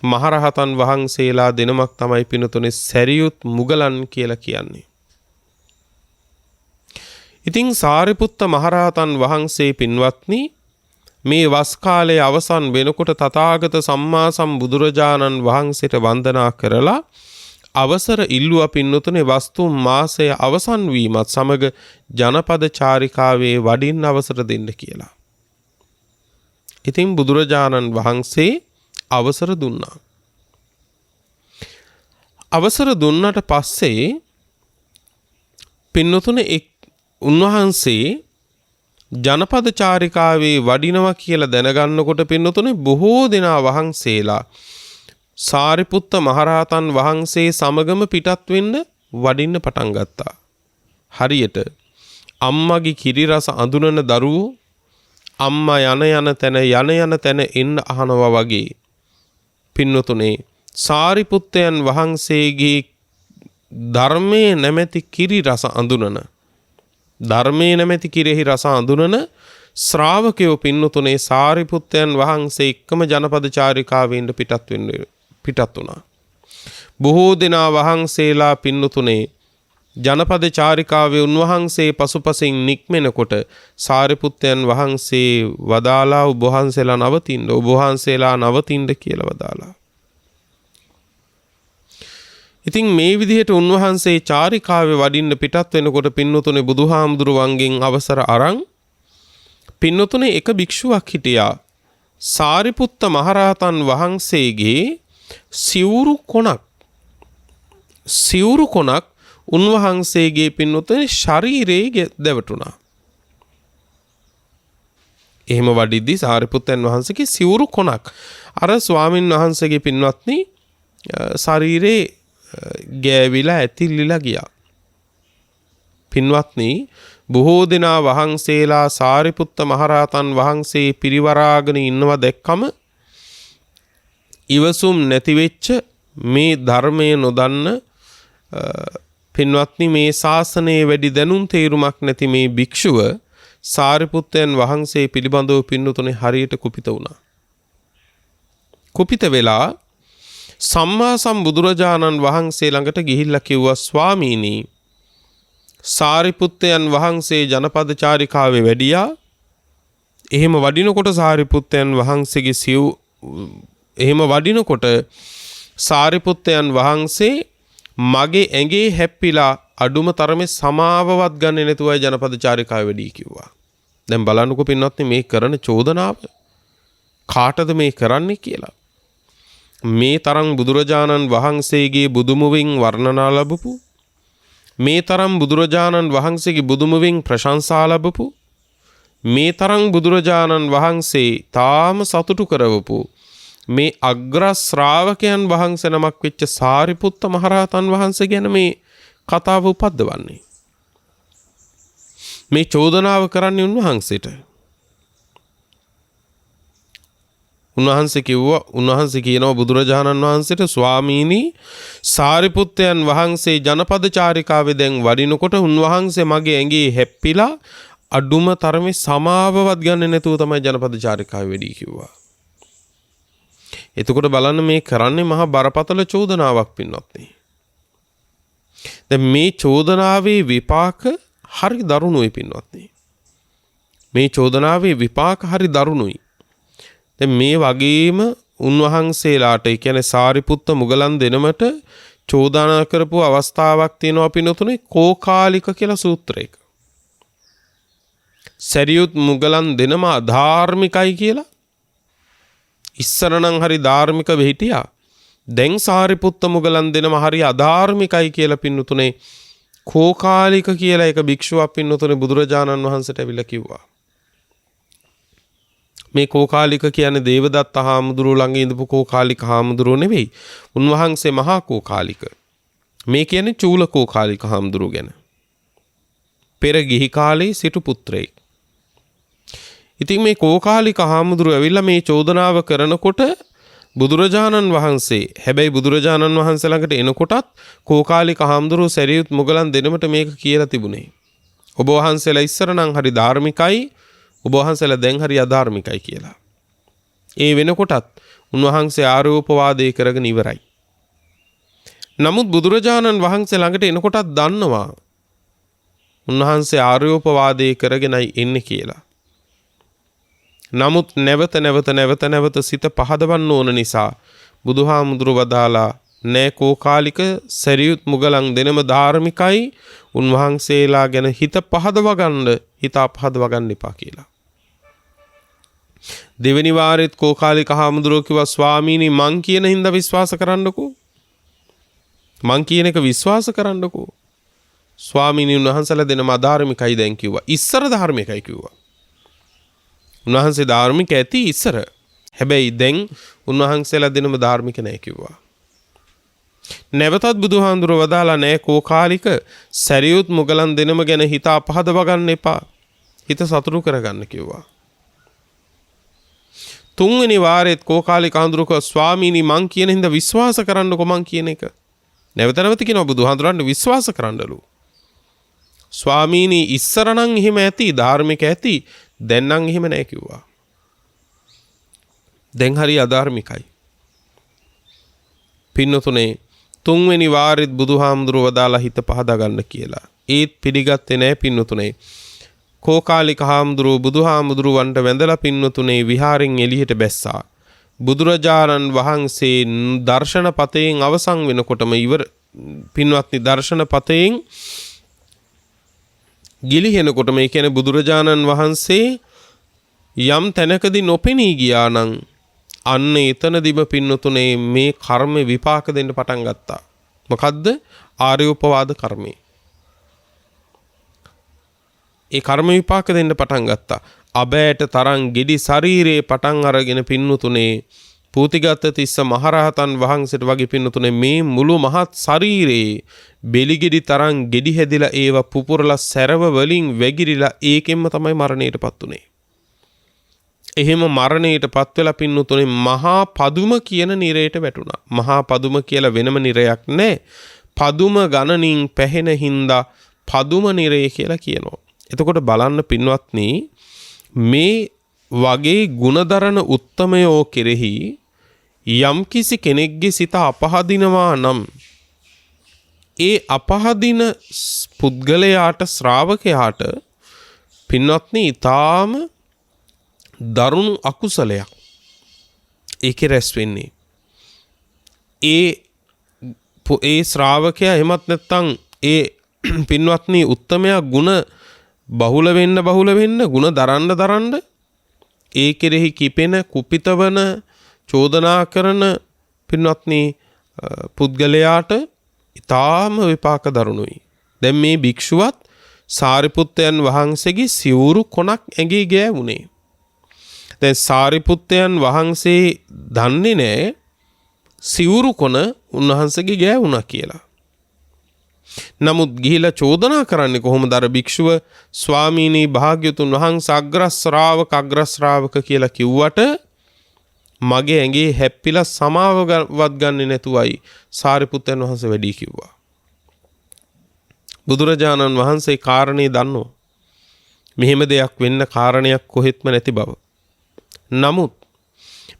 [SPEAKER 1] මහරහතන් වහන්සේලා දෙනමක් තමයි පින්නතුනේ සරියුත් මුගලන් කියලා කියන්නේ. ඉතින් සාරිපුත්ත මහරහතන් වහන්සේ පින්වත්නි මේ වස් කාලයේ අවසන් වෙනකොට තථාගත සම්මා සම්බුදුරජාණන් වහන්සේට වන්දනා කරලා අවසර ඉල්ලුවා පින්නතුනේ වස්තුම් මාසය අවසන් වීමත් සමග ජනපද චාරිකාවේ වඩින්න අවසර දෙන්න කියලා. ඉතින් බුදුරජාණන් වහන්සේ අවසර දුන්නා. අවසර දුන්නට පස්සේ පින්නතුනේ උන්වහන්සේ ජනපද චාරිකාවේ වඩිනවා කියලා දැනගන්නකොට පින්නතුනේ බොහෝ දෙනා වහන්සේලා සාරිපුත්ත මහරහතන් වහන්සේ සමගම පිටත් වෙන්න වඩින්න පටන් ගත්තා. හරියට අම්මගේ කිරි රස අඳුනන දරුවෝ අම්මා යන තැන එන්න අහනවා වගේ පින්නතුනේ සාරිපුත්තයන් වහන්සේගේ ධර්මයේ නැමැති කිරි රස අඳුනන ධර්මයේ නැමැති කිරෙහි රස අඳුනන ශ්‍රාවකයෝ පින්නතුනේ සාරිපුත්තයන් වහන්සේ එක්කම ජනපද චාරිකාවෙන් පිටත් වුණා. බොහෝ දෙනා වහන්සේලා පින්නතුනේ ජනපද චාරිකාවේ උන්වහන්සේ පසුපසින් නික්මෙනකොට සාරිපුත්තයන් වහන්සේ වදාලා ඔබ වහන්සේලා නවතින්න කියලා වදාලා. ඉතින් මේ විදිහට උන්වහන්සේ චාරිකාවේ වඩින්න පිටත් වෙනකොට පින්නතුනේ බුදුහාමුදුරුවන්ගෙන් අවසර අරන් පින්නතුනේ එක භික්ෂුවක් හිටියා. සාරිපුත්ත මහරහතන් වහන්සේගේ සිවුරු කොනක් උන්වහන්සේගේ පින්නතුනේ ශරීරයේ දැවටුණා. එහෙම වඩිද්දී සාරිපුත්තයන් වහන්සේගේ සිවුරු කොනක් අර ස්වාමින් වහන්සේගේ පින්වත්නි ශරීරේ ගෑවිලා ඇතිල්ලිලා ගියා. පින්වත්නි බොහෝ දෙනා වහන්සේලා සාරිපුත්ත මහරහතන් වහන්සේ පිරිවරාගෙන ඉන්නවා දැක්කම ඉවසුම් නැති වෙච්ච මේ ධර්මයේ නොදන්න පින්වත්නි මේ ශාසනයේ වැඩි දැනුම් තේරුමක් නැති මේ භික්ෂුව සාරිපුත්තයන් වහන්සේ පිළිබඳව පින්නතුනේ හරියට කුපිත වුණා. කුපිත වෙලා සම්මා සම්බුදුරජාණන් වහන්සේ ළඟට ගිහිල්ලා කිව්වා ස්වාමීනි සාරිපුත්තයන් වහන්සේ ජනපද චාරිකාවේ වැඩියා. එහෙම වඩිනකොට සාරිපුත්තයන් වහන්සේගේ සිව් එහෙම වඩිනකොට සාරිපුත්තයන් වහන්සේ මගේ ඇඟේ හැප්පිලා අඩුම තරමේ සමාවවත් ගන්නේ නැතුවයි ජනපද චාරිකාවේ වැඩි කිව්වා. දැන් බලන්නකෝ පින්වත්නි මේ කරන චෝදනාව කාටද මේ කරන්නේ කියලා. මේ තරම් බුදුරජාණන් වහන්සේගේ බුදුමුවින් වර්ණනා ලැබපු මේ තරම් බුදුරජාණන් වහන්සේගේ බුදුමුවින් ප්‍රශංසා ලැබපු මේ තරම් බුදුරජාණන් වහන්සේ තාම සතුටු කරවපු මේ අග්‍ර ශ්‍රාවකයන් වහන්සේ නමක් වෙච්ච සාරිපුත්ත මහරහතන් වහන්සේ ගැන මේ කතාව උපද්දවන්නේ. මේ චෝදනාව කරන්නේ උන්වහන්සේට. උන්වහන්සේ කියනවා බුදුරජාණන් වහන්සේට ස්වාමීනි සාරිපුත්තයන් වහන්සේ ජනපද චාරිකාවේ දැන් වඩිනකොට උන්වහන්සේ මගේ ඇඟේ හැප්පිලා අඩුම තරමේ සමාවවත් ගන්න නැතුව තමයි ජනපද චාරිකාවේ වැඩි කිව්වා. එතකොට බලන්න මේ කරන්නේ මහා බරපතල චෝදනාවක් පින්වත්නි. දැන් මේ චෝදනාවේ විපාක හරි දරුණුයි පින්වත්නි. මේ චෝදනාවේ විපාක හරි දරුණුයි. දැන් මේ වගේම උන්වහන්සේලාට ඒ කියන්නේ සාරිපුත්ත මුගලන් දෙනමට චෝදනා කරපු අවස්ථාවක් තියෙනවා පින්වතුනි කෝකාලික කියලා සූත්‍රයක. සරියුත් මුගලන් දෙනම අධාර්මිකයි කියලා ඉස්සරනම් හරි ධාර්මික වෙහිටියා. දැන් සාරිපුත්ත මුගලන් දෙනම හරි අධාර්මිකයි කියලා පින්නතුනේ කෝකාලික කියලා එක භික්ෂුවක් පින්නතුනේ බුදුරජාණන් වහන්සේට ඇවිල්ලා කිව්වා. මේ කෝකාලික කියන්නේ දේවදත්ත හාමුදුරුවෝ ළඟ ඉඳපු කෝකාලික හාමුදුරුවෝ නෙවෙයි. උන්වහන්සේ මහා කෝකාලික. මේ කියන්නේ චූල කෝකාලික හාමුදුරුවෝ ගැන. පෙර ගිහි කාලේ සිටු පුත්‍රයෙක්. ඉතින් මේ කෝකාලික හාමුදුරුවෝ ඇවිල්ලා මේ චෝදනාව කරනකොට බුදුරජාණන් වහන්සේ හැබැයි බුදුරජාණන් වහන්සේ ළඟට එනකොටත් කෝකාලික හාමුදුරුවෝ සරියුත් මුගලන් දෙනමට මේක කියලා තිබුණේ. ඔබ වහන්සේලා ඉස්සර නම් හරි ධාර්මිකයි ඔබ වහන්සේලා දැන් හරි අධාර්මිකයි කියලා. ඒ වෙනකොටත් උන්වහන්සේ ආරෝපවාදේ කරගෙන ඉවරයි. නමුත් බුදුරජාණන් වහන්සේ ළඟට එනකොටත් දන්නවා උන්වහන්සේ ආරෝපවාදේ කරගෙනයි එන්නේ කියලා. නමුත් නැවත සිත පහදවන්න ඕන නිසා බුදුහාමුදුරුවෝ වදාලා නෑ කෝකාලික සරියුත් මුගලන් දෙනම ධාර්මිකයි උන්වහන්සේලා ගැන හිත පහදව ගන්න එපා කියලා. දෙවෙනි වාරෙත් කෝකාලික හාමුදුරුවෝ කිව්වා ස්වාමීනි මං කියන හින්දා විශ්වාස කරන්නකෝ. මං කියන එක විශ්වාස කරන්නකෝ. ස්වාමීනි උන්වහන්සේලා දෙනම අධාර්මිකයි දැන් කිව්වා. ඉස්සර ධාර්මිකයි කිව්වා. උන්වහන්සේ ධාර්මික ඇති ඉස්සර. හැබැයි දැන් උන්වහන්සේලා දෙනම ධාර්මික නැහැ කිව්වා. නැවතත් බුදුහාඳුරෝ වදාලා නැහැ කෝකාලික සරියුත් මුගලන් දෙනම ගැන හිත අපහදව ගන්න එපා. හිත සතුටු කරගන්න කිව්වා. තුන්වෙනි වාරෙත් කෝකාලික හාමුදුරුවෝ ස්වාමීනි මං කියන හින්දා විශ්වාස කරන්නකෝ මං කියන එක. නැවත කියනවා බුදුහාඳුරන්ට විශ්වාස කරන්නලු. ස්වාමීනි ඉස්සර නම් එහෙම ඇති ධාර්මික ඇති දැන් නම් එහෙම නැහැ කිව්වා. දැන් හරි අධාර්මිකයි. පින්නතුනේ තුන්වෙනි වාරෙත් බුදුහාමුදුරුවෝ වදාලා හිත පහදා ගන්න කියලා. ඒත් පිළිගත්තේ නැහැ පින්නතුනේ. කෝකාලික හාමුදුරුවෝ බුදුහාමුදුරුවන්ට වැඳලා පින්නතුනේ විහාරෙන් එළියට බැස්සා. බුදුරජාණන් වහන්සේ දර්ශන පතයෙන් අවසන් වෙනකොටම පින්වත්නි දර්ශන පතයෙන් ගිලිහෙනකොට මේ කියන්නේ බුදුරජාණන් වහන්සේ යම් තැනකදී නොපෙනී ගියා නම් අන්න එතනදිම පින්නතුනේ මේ කර්ම විපාක දෙන්න පටන් ගත්තා. මොකද්ද? ආර්යෝපවාද කර්මය. ඒ කර්ම විපාක දෙන්න පටන් ගත්තා. අබෑට තරම් ගෙඩි ශරීරයේ පටන් අරගෙන පින්නතුනේ පූතිගත තිස්ස මහරහතන් වහන්සේට වගේ පින්නතුනේ මේ මුළු මහත් ශරීරයේ බෙලිගෙඩි තරම් ගෙඩි හැදිලා ඒව පුපුරලා සැරව වලින් වැగిරිලා ඒකෙන්ම තමයි මරණයටපත් උනේ. එහෙම මරණයට පත් වෙලා පින්නතුනේ මහා පදුම කියන නිරයට වැටුණා. මහා පදුම කියලා වෙනම නිරයක් නැහැ. පදුම ගණනින් පැහෙන හින්දා පදුම නිරය කියලා කියනවා. එතකොට බලන්න පින්වත්නි මේ වගේ ගුණදරන උත්තමයෝ කෙරෙහි යම්කිසි කෙනෙක්ගේ සිත අපහදිනවා නම් ඒ අපහදින පුද්ගලයාට ශ්‍රාවකයාට පින්වත්නි ඊටාම දරුණු අකුසලයක් ඒකේ රැස් වෙන්නේ. ඒ ශ්‍රාවකයා එහෙමත් නැත්නම් ඒ පින්වත්නි උත්තමයා ගුණ බහුල වෙන්න ගුණ දරන්න ඒ කෙරෙහි කිපෙන කුපිතවන චෝදනා කරන පින්වත්නි පුද්ගලයාට ඊටාම විපාක දරුණුයි. දැන් මේ භික්ෂුවත් සාරිපුත්තයන් වහන්සේගේ සිවුරු කොනක් ඇඟේ ගෑවුනේ. දැන් සාරිපුත්තයන් වහන්සේ දන්නේ නැහැ සිවුරු කොන උන්වහන්සේගේ ගෑවුණා කියලා. නමුත් ගිහිලා චෝදනා කරන්නේ කොහොමද අර භික්ෂුව ස්වාමීනි භාග්‍යතුන් වහන්සේ අග්‍ර ශ්‍රාවක කියලා කිව්වට මගේ ඇඟේ හැප්පිලා සමාවවත් ගන්නේ නැතුවයි සාරිපුත්තයන් වහන්සේ වැඩි කිව්වා. බුදුරජාණන් වහන්සේ කාරණේ දන්නෝ. මෙහෙම දෙයක් වෙන්න කාරණයක් කොහෙත්ම නැති බව. නමුත්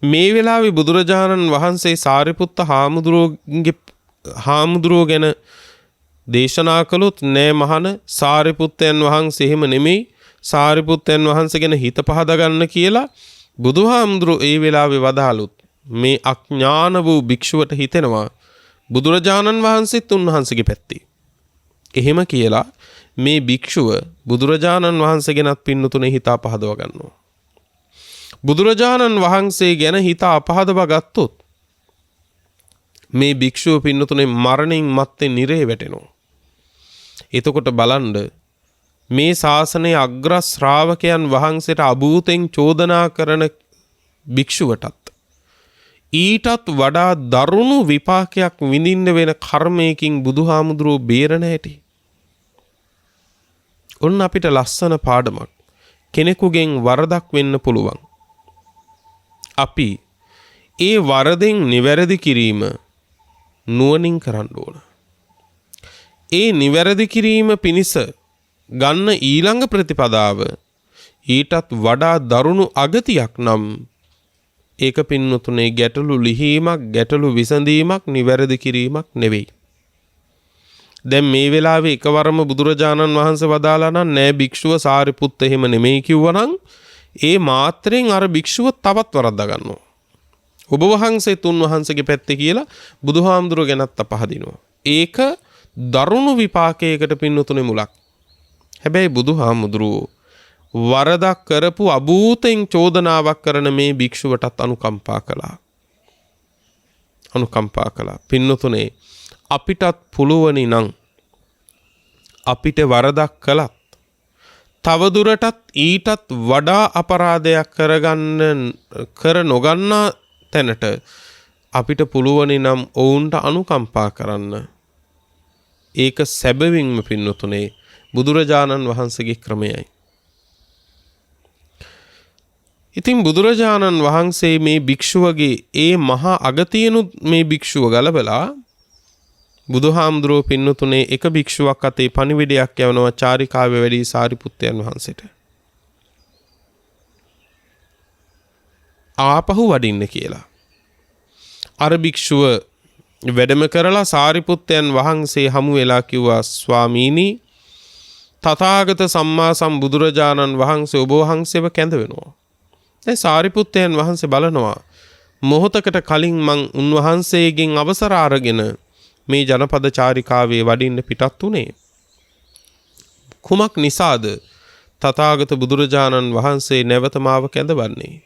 [SPEAKER 1] මේ වෙලාවේ බුදුරජාණන් වහන්සේ සාරිපුත්ත හාමුදුරුවෝ ගැන දේශනා කළොත් නෑ මහන සාරිපුත්තයන් වහන්සේ එහෙම නෙමෙයි සාරිපුත්තයන් වහන්සේ ගැන හිත පහදා ගන්න කියලා බුදුහාමුදුරුවෝ ඒ වෙලාවේ වදාළුත් මේ අඥාන වූ භික්ෂුවට හිතෙනවා බුදුරජාණන් වහන්සේත් උන්වහන්සේගේ පැත්තේ. එහෙම කියලා මේ භික්ෂුව බුදුරජාණන් වහන්සේ ගැනත් පින්නතුනේ හිත පහදව ගන්නවා. බුදුරජාණන් වහන්සේ ගැන හිත අපහදව ගත්තොත් මේ භික්ෂුව පින්නතුනේ මරණින් මත්තේ නිරේ වැටෙනවා. එතකොට බලන්න මේ ශාසනයේ අග්‍ර ශ්‍රාවකයන් වහන්සේට අභූතෙන් චෝදනා කරන භික්ෂුවටත් ඊටත් වඩා දරුණු විපාකයක් විඳින්න වෙන කර්මයකින් බුදුහාමුදුරුවෝ බේරණ හැටි. ඔන්න අපිට ලස්සන පාඩමක්. කෙනෙකුගෙන් වරදක් වෙන්න පුළුවන්. අපි ඒ වරදෙන් නිවැරදි කිරීම නුවණින් කරන්න ඕන. ඒ නිවැරදි කිරීම පිණිස ගන්න ඊළඟ ප්‍රතිපදාව ඊටත් වඩා දරුණු අගතියක් නම් ඒක පින්නතුනේ ගැටලු ලිහීමක් ගැටලු විසඳීමක් නිවැරදි කිරීමක් නෙවෙයි. දැන් මේ වෙලාවේ එකවරම බුදුරජාණන් වහන්සේ වදාලා නම් නෑ භික්ෂුව සාරිපුත්ත එහෙම නෙමෙයි කිව්වනම් ඒ මාත්‍රෙන් අර භික්ෂුව තවත් වරද්දා ගන්නවා. ඔබ වහන්සේ තුන් වහන්සේගේ පැත්තේ කියලා බුදුහාමුදුරුවෝ ගැනත් අපහදිනවා. ඒක දරුණු විපාකයකට පින්නතුනේ මුලක්. හැබැයි බුදුහාමුදුරුවෝ වරදක් කරපු අභූතෙන් චෝදනාවක් කරන මේ භික්ෂුවටත් අනුකම්පා කළා. පින්නතුනේ අපිටත් පුළුවනි නම් අපිට වරදක් කළත් තවදුරටත් ඊටත් වඩා අපරාධයක් කර නොගන්නා තැනට අපිට පුළුවනි නම් ඔවුන්ට අනුකම්පා කරන්න. ඒක සැබවින්ම පින්නතුනේ බුදුරජාණන් වහන්සේගේ ක්‍රමයයි. ඉතින් බුදුරජාණන් වහන්සේ මේ භික්ෂුවගේ ඒ මහා අගතියනුත් මේ භික්ෂුව ගලබලා බුදුහාමුදුරුවෝ පින්නතුනේ එක භික්ෂුවක් අතේ පණිවිඩයක් යවනවා චාරිකාවේ වැඩි සාරිපුත්තයන් වහන්සේට. ආපහු වඩින්න කියලා. අර භික්ෂුව වැඩම කරලා සාරිපුත්තයන් වහන්සේ හමු වෙලා කිව්වා ස්වාමීනි තථාගත සම්මා සම්බුදුරජාණන් වහන්සේ ඔබ වහන්සේව කැඳ වෙනවා. දැන් සාරිපුත්තයන් වහන්සේ බලනවා මොහොතකට කලින් මං උන්වහන්සේගෙන් අවසර අරගෙන මේ ජනපද චාරිකාවේ වඩින්න පිටත් උනේ. කුමක් නිසාද තථාගත බුදුරජාණන් වහන්සේ නැවත මාව කැඳවන්නේ?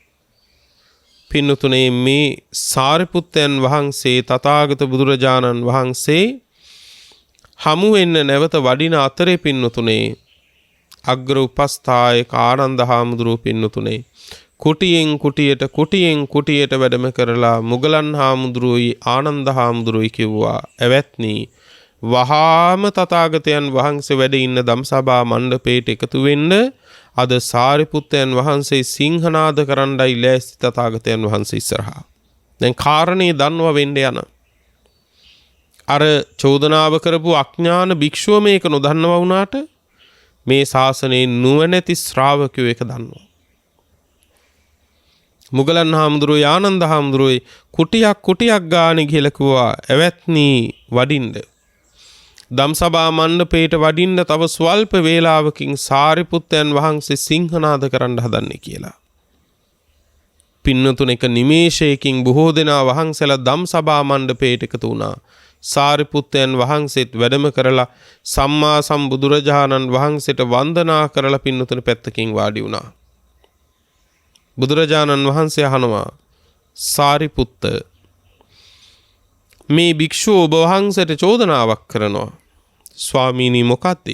[SPEAKER 1] පින්නතුනේ මේ සාරිපුත්තයන් වහන්සේ තථාගත බුදුරජාණන් වහන්සේ හමු වෙන්න නැවත වඩින අතරේ පින්නතුනේ අග්‍ර උපස්ථායක ආනන්ද හාමුදුරුවෝ පින්නතුනේ කුටියෙන් කුටියට වැඩම කරලා මුගලන් හාමුදුරුවෝයි ආනන්ද හාමුදුරුවෝයි කිව්වා එවත්නි වහාම තථාගතයන් වහන්සේ වැඩ ඉන්න ධම්සභා මණ්ඩපයට එකතු වෙන්න අද සාරිපුත්තයන් වහන්සේ සිංහනාද කරන්නයි ලෑස්ති තථාගතයන් වහන්සේ ඉස්සරහා. දැන් කාරණේ දන්නවා වෙන්න යන. අර චෝදනාව කරපු අඥාන භික්ෂුව මේක නොදන්නවා වුණාට මේ ශාසනයේ නුවණැති ශ්‍රාවකයෝ ඒක දන්නවා. මුගලන් හාමුදුරුවෝ ආනන්ද හාමුදුරුවෝ කුටියක් ගානේ ගිහලා කිව්වා එවත්නි වඩින්න. ධම්සභා මණ්ඩපේට වඩින්න තව ස්වල්ප වේලාවකින් සාරිපුත්තයන් වහන්සේ සිංහනාද කරන්න හදන්නේ කියලා. පින්නතුන එක නිමේෂයකින් බොහෝ දෙනා වහන්සේලා ධම්සභා මණ්ඩපේට එකතු වුණා. සාරිපුත්තයන් වහන්සේත් වැඩම කරලා සම්මා සම්බුදුරජාණන් වහන්සේට වන්දනා කරලා පින්නතුන පැත්තකින් වාඩි වුණා. බුදුරජාණන් වහන්සේ අහනවා සාරිපුත්ත මේ භික්ෂුව ඔබ වහන්සේට චෝදනාවක් කරනවා. ස්වාමීනි මොකක්ද?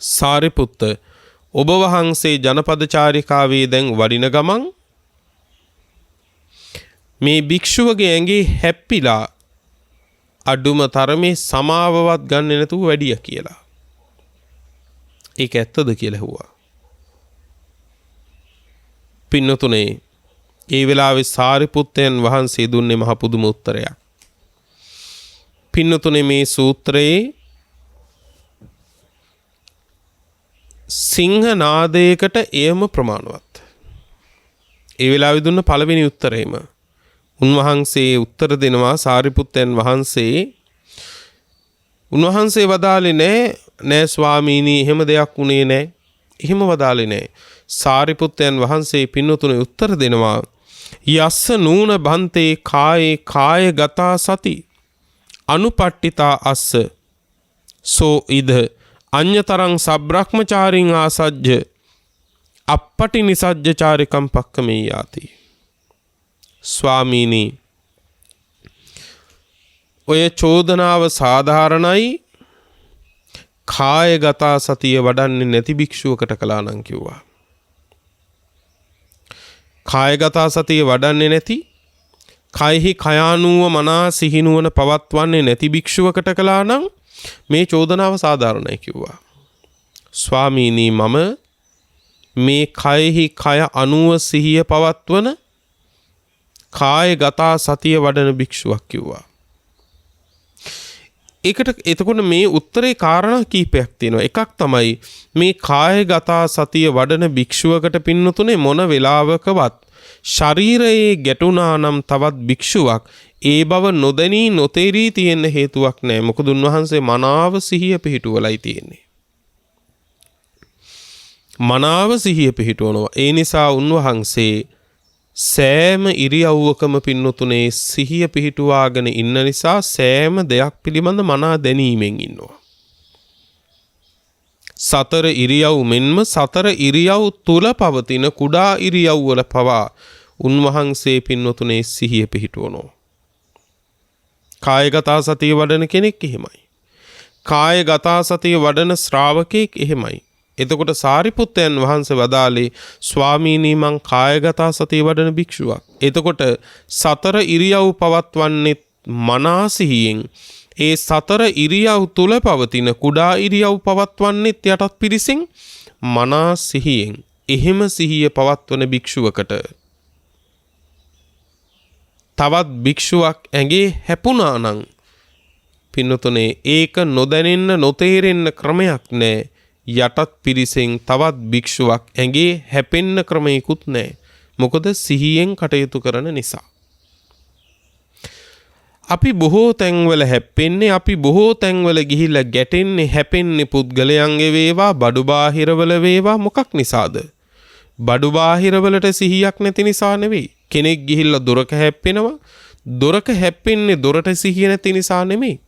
[SPEAKER 1] සාරිපුත්ත ඔබ වහන්සේ ජනපද චාරිකාවේ දැන් වඩින ගමන් මේ භික්ෂුවගේ ඇඟේ හැප්පිලා අඩුම තරමේ සමාවවත් ගන්නෙ නැතුව වැඩිය කියලා. ඒක ඇත්තද කියලා ඇහුවා. පින්නතුනේ ඒ වෙලාවේ සාරිපුත්තයන් වහන්සේ දුන්නේ මහ පුදුම උත්තරයක්. පින්නතුනේ මේ සූත්‍රයේ සිංහනාදයකට එයම ප්‍රමාණවත්. ඒ වෙලාවේ දුන්න පළවෙනි උත්තරේම උන්වහන්සේ උත්තර දෙනවා සාරිපුත්තයන් වහන්සේ වදාලේ නෑ ස්වාමීනි එහෙම දෙයක් උනේ නෑ. එහෙම වදාලේ නෑ. සාරිපුත්තයන් වහන්සේ පින්නතුනේ උත්තර දෙනවා යස්ස නූන බන්තේ කාය ගතා සති අනුපට්ඨිතා අස්ස සෝ ඉද අඤ්‍යතරං සබ්‍රහ්මචාරින් ආසජ්ජ අපපටි නිසජ්ජ චාරිකම් පක්කමේ යාති. ස්වාමීනි ඔය චෝදනාව සාධාරණයි කායගතා සතිය වඩන්නේ නැති භික්ෂුවකට කළා නම් කිව්වා. කායගතා සතිය වඩන්නේ නැති කයෙහි කයානුව මනා සිහිනුවන පවත්වන්නේ නැති භික්ෂුවකට කළා නම් මේ චෝදනාව සාධාරණයි කිව්වා. ස්වාමීනි මම මේ කයෙහි කය අනුව සිහිය පවත්වන කායගතා සතිය වඩන භික්ෂුවක් කිව්වා. එතකොට මේ උත්තරේ කාරණා කීපයක් තියෙනවා. එකක් තමයි මේ කායගතා සතිය වඩන භික්ෂුවකට පින්නතුනේ මොන වෙලාවකවත් ශරීරයේ ගැටුණා නම් තවත් භික්ෂුවක් ඒ බව නොදැනී නොතේරී තියෙන හේතුවක් නැහැ. මොකද උන්වහන්සේ මනාව සිහිය පිහිටුවලයි තියෙන්නේ. මනාව සිහිය පිහිටවනවා. ඒ නිසා උන්වහන්සේ සෑම ඉරියව්වකම පින්නතුනේ සිහිය පිහිටුවාගෙන ඉන්න නිසා සෑම දෙයක් පිළිබඳ මනා දැනීමෙන් ඉන්නවා. සතර ඉරියව් මෙන්ම සතර ඉරියව් තුල පවතින කුඩා ඉරියව් වල පවා උන්වහන්සේ පින්නතුනේ සිහිය පිහිටවනවා. කායගත සතිය වඩන කෙනෙක් එහෙමයි. කායගත සතිය වඩන ශ්‍රාවකෙක් එහෙමයි. එතකොට සාරිපුත්තයන් වහන්සේ වදාළේ ස්වාමීනි මං කායගත සතිය වඩන භික්ෂුවක්. එතකොට සතර ඉරියව් පවත්වන්නේ මනා සිහියෙන්. ඒ සතර ඉරියව් තුල පවතින කුඩා ඉරියව් පවත්වන්නේත් යටත් පිරිසින් මනා සිහියෙන්. එහෙම සිහිය පවත්වන භික්ෂුවකට තවත් භික්ෂුවක් ඇඟේ හැපුණා නම් පින්නතුනේ ඒක නොදැනෙන්න නොතේරෙන්න ක්‍රමයක් නැහැ. යටත් පිරිසෙන් තවත් භික්ෂුවක් ඇඟේ හැපෙන්න ක්‍රමයකුත් නැහැ. මොකද සිහියෙන් කටයුතු කරන නිසා. අපි බොහෝ තැන්වල හැප්පෙන්නේ, අපි බොහෝ තැන්වල ගිහිල්ලා ගැටෙන්නේ, හැපෙන්නේ පුද්ගලයන්ගේ වේවා, බඩු බාහිරවල වේවා. මොකක් නිසාද? බඩු බාහිරවලට සිහියක් නැති නිසා නෙවෙයි. කෙනෙක් ගිහිල්ලා දොරක හැප්පෙනවා. දොරක හැප්පෙන්නේ දොරට සිහිය නැති නිසා නෙමෙයි.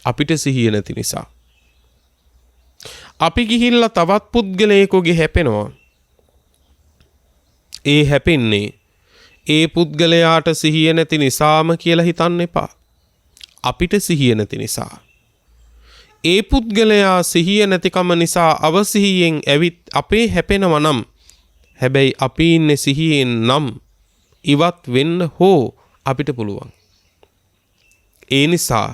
[SPEAKER 1] අපිට සිහිය නැති නිසා. අපි ගිහිල්ලා තවත් පුද්ගලයෙකුගේ හැපෙනවා. ඒ හැපෙන්නේ ඒ පුද්ගලයාට සිහිය නැති නිසාම කියලා හිතන්න එපා. අපිට සිහිය නැති නිසා. ඒ පුද්ගලයා සිහිය නැතිකම නිසා අවසිහියෙන් ඇවිත් අපේ හැපෙනවා නම්, හැබැයි අපි ඉන්නේ සිහියෙන් නම් ඉවත් වෙන්න හෝ අපිට පුළුවන්. ඒ නිසා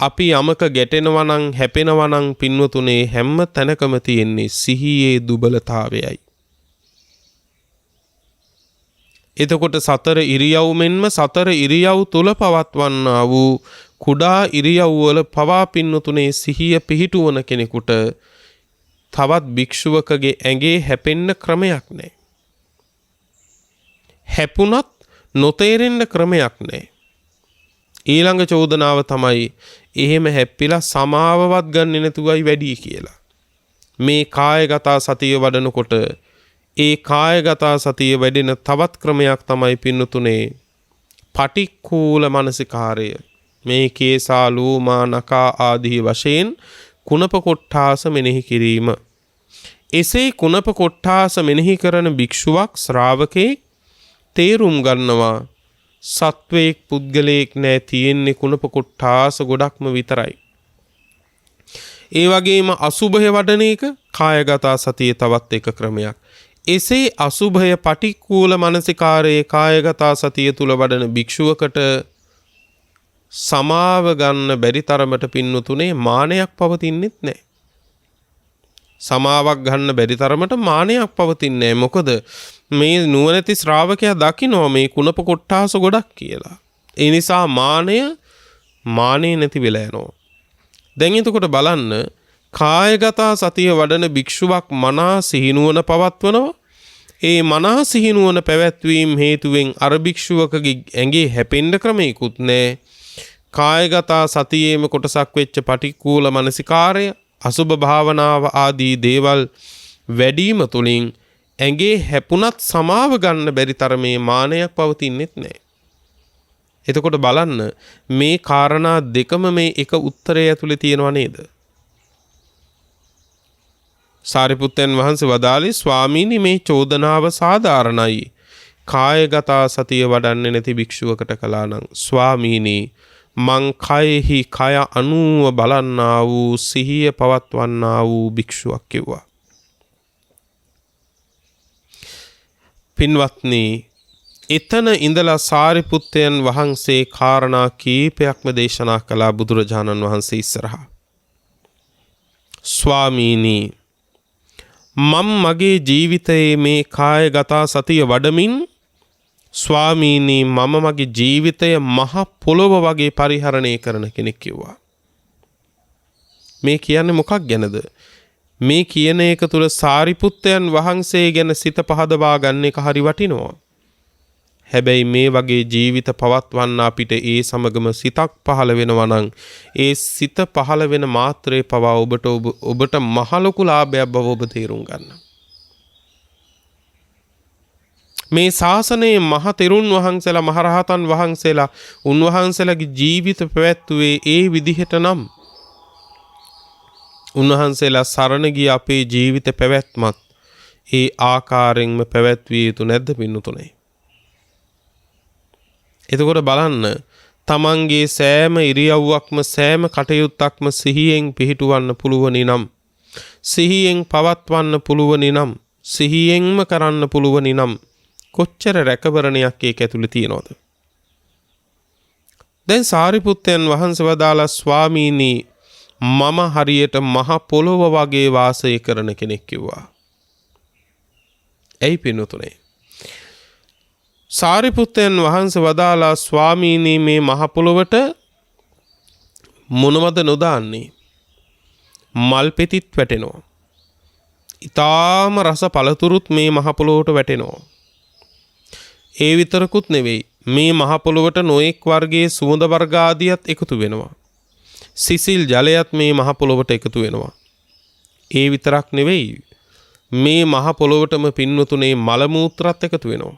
[SPEAKER 1] අපි යමක ගැටෙනවා නම් හැපෙනවා නම් පින්වතුනේ හැම තැනකම තියෙන්නේ සිහියේ දුබලතාවයයි. එතකොට සතර ඉරියව් මෙන්ම සතර ඉරියව් තුල පවත්වන්නා වූ කුඩා ඉරියව් වල පවා පින්වතුනේ සිහිය පිහිටුවන කෙනෙකුට තවත් භික්ෂුවකගේ ඇඟේ හැපෙන්න ක්‍රමයක් නැහැ. හැපුණත් නොතේරෙන්න ක්‍රමයක් නැහැ. ඊළඟ චෝදනාව තමයි එහෙම හැප්පිලා සමාවවත් ගන්නෙ නැතුවයි වැඩි කියලා. මේ කායගත සතිය වඩනකොට ඒ කායගත සතිය වැඩෙන තවත් ක්‍රමයක් තමයි පින්නතුනේ පටික්කුල මනසිකාරය. මේ කේසා ලෝමා නකා ආදී වශයෙන් කුණප කොට්ඨාස මෙනෙහි කිරීම. එසේ කුණප කොට්ඨාස මෙනෙහි කරන භික්ෂුවක් ශ්‍රාවකේ තේරුම් ගන්නවා සත්වේක් පුද්ගලයෙක් නෑ, තියෙන්නේ කුණප කොට්ඨාස ගොඩක්ම විතරයි. ඒ වගේම අසුභය වඩන එක කායගත සතියේ තවත් එක ක්‍රමයක්. එසේ අසුභය පටික්කුල මනසිකාරයේ කායගත සතිය තුල වඩන භික්ෂුවකට සමාව ගන්න බැරි තරමට පින්නතුනේ මානයක් පවතින්නෙත් නැහැ. සමාවක් ගන්න බැරි තරමට මානයක් පවතින්නේ නැහැ. මොකද මේ නුවණැති ශ්‍රාවකයා දකිනවා මේ කුණප කොට්ඨාස ගොඩක් කියලා. ඒ නිසා මානේ නැති වෙලා යනවා. දැන් එතකොට බලන්න කායගත සතිය වඩන භික්ෂුවක් මනා සිහිනුවන පවත්වනවා. ඒ මනා සිහිනුවන පැවැත්වීම හේතුවෙන් අර භික්ෂුවකගේ ඇඟේ හැපෙන්න ක්‍රමයකුත් නැහැ. කායගත සතියේම කොටසක් වෙච්ච පටික්කුල මනසිකාරය, අසුභ භාවනාව ආදී දේවල් වැඩිම තුලින් ඇඟේ හැපුණත් සමාව ගන්න බැරි තරමේ මානයක් පවතින්නෙත් නැහැ. එතකොට බලන්න මේ කාරණා දෙකම මේ එක උත්තරය ඇතුලේ තියෙනව නේද? සාරිපුත්තයන් වහන්සේ වදාළේ ස්වාමීනි මේ චෝදනාව සාධාරණයි. කායගත සතිය වඩන්නේ නැති භික්ෂුවකට කළා නම් ස්වාමීනි මං කයෙහි කය අනුව බලන්නා වූ සිහිය පවත්වන්නා වූ භික්ෂුවක් කිව්වා. පින්වත්නි, එතන ඉඳලා සාරිපුත්තයන් වහන්සේ කාරණා කීපයක්ම දේශනා කළා බුදුරජාණන් වහන්සේ ඉස්සරහා. ස්වාමීනි මම මගේ ජීවිතයේ මේ කායගත සතිය වඩමින් ස්වාමීනි මම මගේ ජීවිතය මහ පොළොව වගේ පරිහරණය කරන කෙනෙක් කිව්වා. මේ කියන්නේ මොකක් ගැනද? මේ කියන එක තුල සාරිපුත්තයන් වහන්සේ ගැන සිත පහදවා ගන්න එක හරි වටිනවා. හැබැයි මේ වගේ ජීවිත පවත්වන්න අපිට ඒ සමගම සිතක් පහළ වෙනවා නම් ඒ සිත පහළ වෙන මාත්‍රේ පවා ඔබට මහ ලොකු ලාභයක් බව ඔබ තේරුම් ගන්න. මේ ශාසනයේ මහ තෙරුන් වහන්සේලා මහරහතන් වහන්සේලා උන්වහන්සේලාගේ ජීවිත පැවැත්වුවේ ඒ විදිහට නම් උන්වහන්සේලා සරණ ගිය අපේ ජීවිත පැවැත්මත් ඒ ආකාරයෙන්ම පැවැත්විය යුතු නැද්ද පින්නතුනේ? එතකොට බලන්න තමන්ගේ සෑම ඉරියව්වක්ම සෑම කටයුත්තක්ම සිහියෙන් පිහිටුවන්න පුළුවනි නම්, සිහියෙන් පවත්වන්න පුළුවනි නම්, සිහියෙන්ම කරන්න පුළුවනි නම් කොච්චර රැකවරණයක් ඒක ඇතුළේ තියෙනවද? දැන් සාරිපුත්තයන් වහන්සේ වදාලා ස්වාමීනි මම හරියට මහ පොළොව වගේ වාසය කරන කෙනෙක් කිව්වා. ඇයි පින්නතුනේ? සාරිපුත්තයන් වහන්සේ වදාලා ස්වාමීනි මේ මහ පොළොවට මොනවද නොදාන්නේ? මල් පෙතිත් වැටෙනවා. ඊටාම රස පළතුරුත් මේ මහ පොළොවට වැටෙනවා. ඒ විතරකුත් නෙවෙයි, මේ මහ පොළොවට නොඑක් වර්ගයේ සුවඳ වර්ග ආදියත් එකතු වෙනවා. සිසිල් ජලයත් මේ මහ පොළොවට එකතු වෙනවා. ඒ විතරක් නෙවෙයි, මේ මහ පොළොවටම පින්නතුනේ මල මූත්‍රාත් එකතු වෙනවා.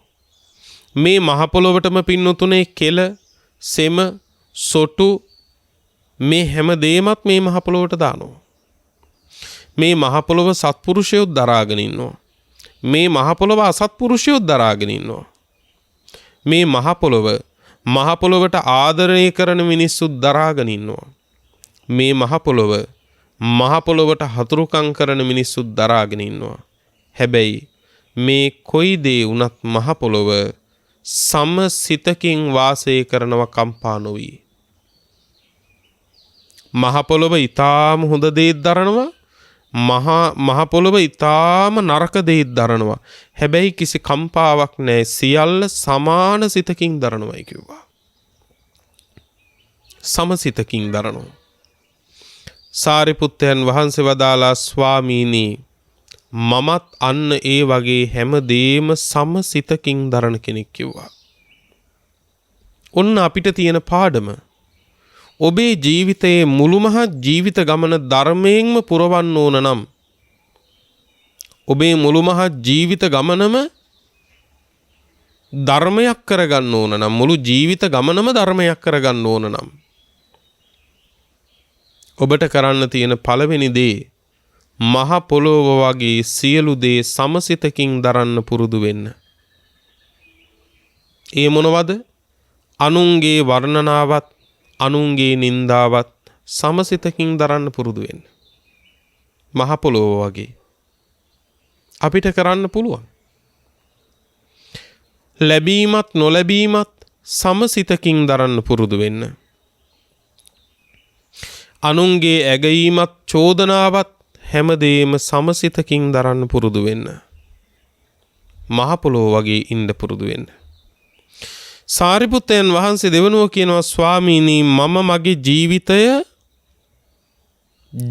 [SPEAKER 1] මේ මහ පොළොවටම පින්නතුනේ කෙල, සෙම, සොටු මේ හැම දෙයක්මත් මේ මහ පොළොවට දානවා. මේ මහ පොළොව සත්පුරුෂයොත් දරාගෙන ඉන්නවා. මේ මහ පොළොව අසත්පුරුෂයොත් දරාගෙන ඉන්නවා. මේ මහ පොළොවට ආදරණය කරන මිනිස්සුත් දරාගෙන ඉන්නවා. මේ මහ පොළොවට හතුරුකම් කරන මිනිස්සුත් දරාගෙන ඉන්නවා. හැබැයි මේ කොයි දේ වුණත් මහ පොළොව සමසිතකින් වාසය කරනව කම්පා නොවි. මහ පොළොව ඊටාම හොඳ දේත් දරනවා. මහ පොළොව ඊටාම නරක දේත් දරනවා. හැබැයි කිසි කම්පාවක් නැහැ. සියල්ල සමාන සිතකින් දරනවායි කිව්වා. සමසිතකින් දරනවා. සාරිපුත්තයන් වහන්සේ වදාලා ස්වාමීනි මමත් අන්න ඒ වගේ හැමදේම සමසිතකින් දරන කෙනෙක් කිව්වා. ඔන්න අපිට තියෙන පාඩම. ඔබේ ජීවිතයේ මුළුමහත් ජීවිත ගමන ධර්මයෙන්ම පුරවන්න ඕන නම් ඔබේ මුළුමහත් ජීවිත ගමනම ධර්මයක් කරගන්න ඕන නම් මුළු ජීවිත ගමනම ධර්මයක් කරගන්න ඕන නම් ඔබට කරන්න තියෙන පළවෙනි දේ මහ පොළොව වගේ සියලු දේ සමසිතකින් දරන්න පුරුදු වෙන්න. ඒ මොනවද? අනුන්ගේ වර්ණනාවත් අනුන්ගේ නින්දාවත් සමසිතකින් දරන්න පුරුදු වෙන්න. මහ පොළොව වගේ අපිට කරන්න පුළුවන්. ලැබීමත් නොලැබීමත් සමසිතකින් දරන්න පුරුදු වෙන්න. අනුන්ගේ ඇගීමත් චෝදනාවත් හැමදේම සමසිතකින් දරන්න පුරුදු වෙන්න. මහ පොළොව වගේ ඉන්න පුරුදු වෙන්න. සාරිපුත්තයන් වහන්සේ දෙවනුව කියනවා ස්වාමීනි මම මගේ ජීවිතය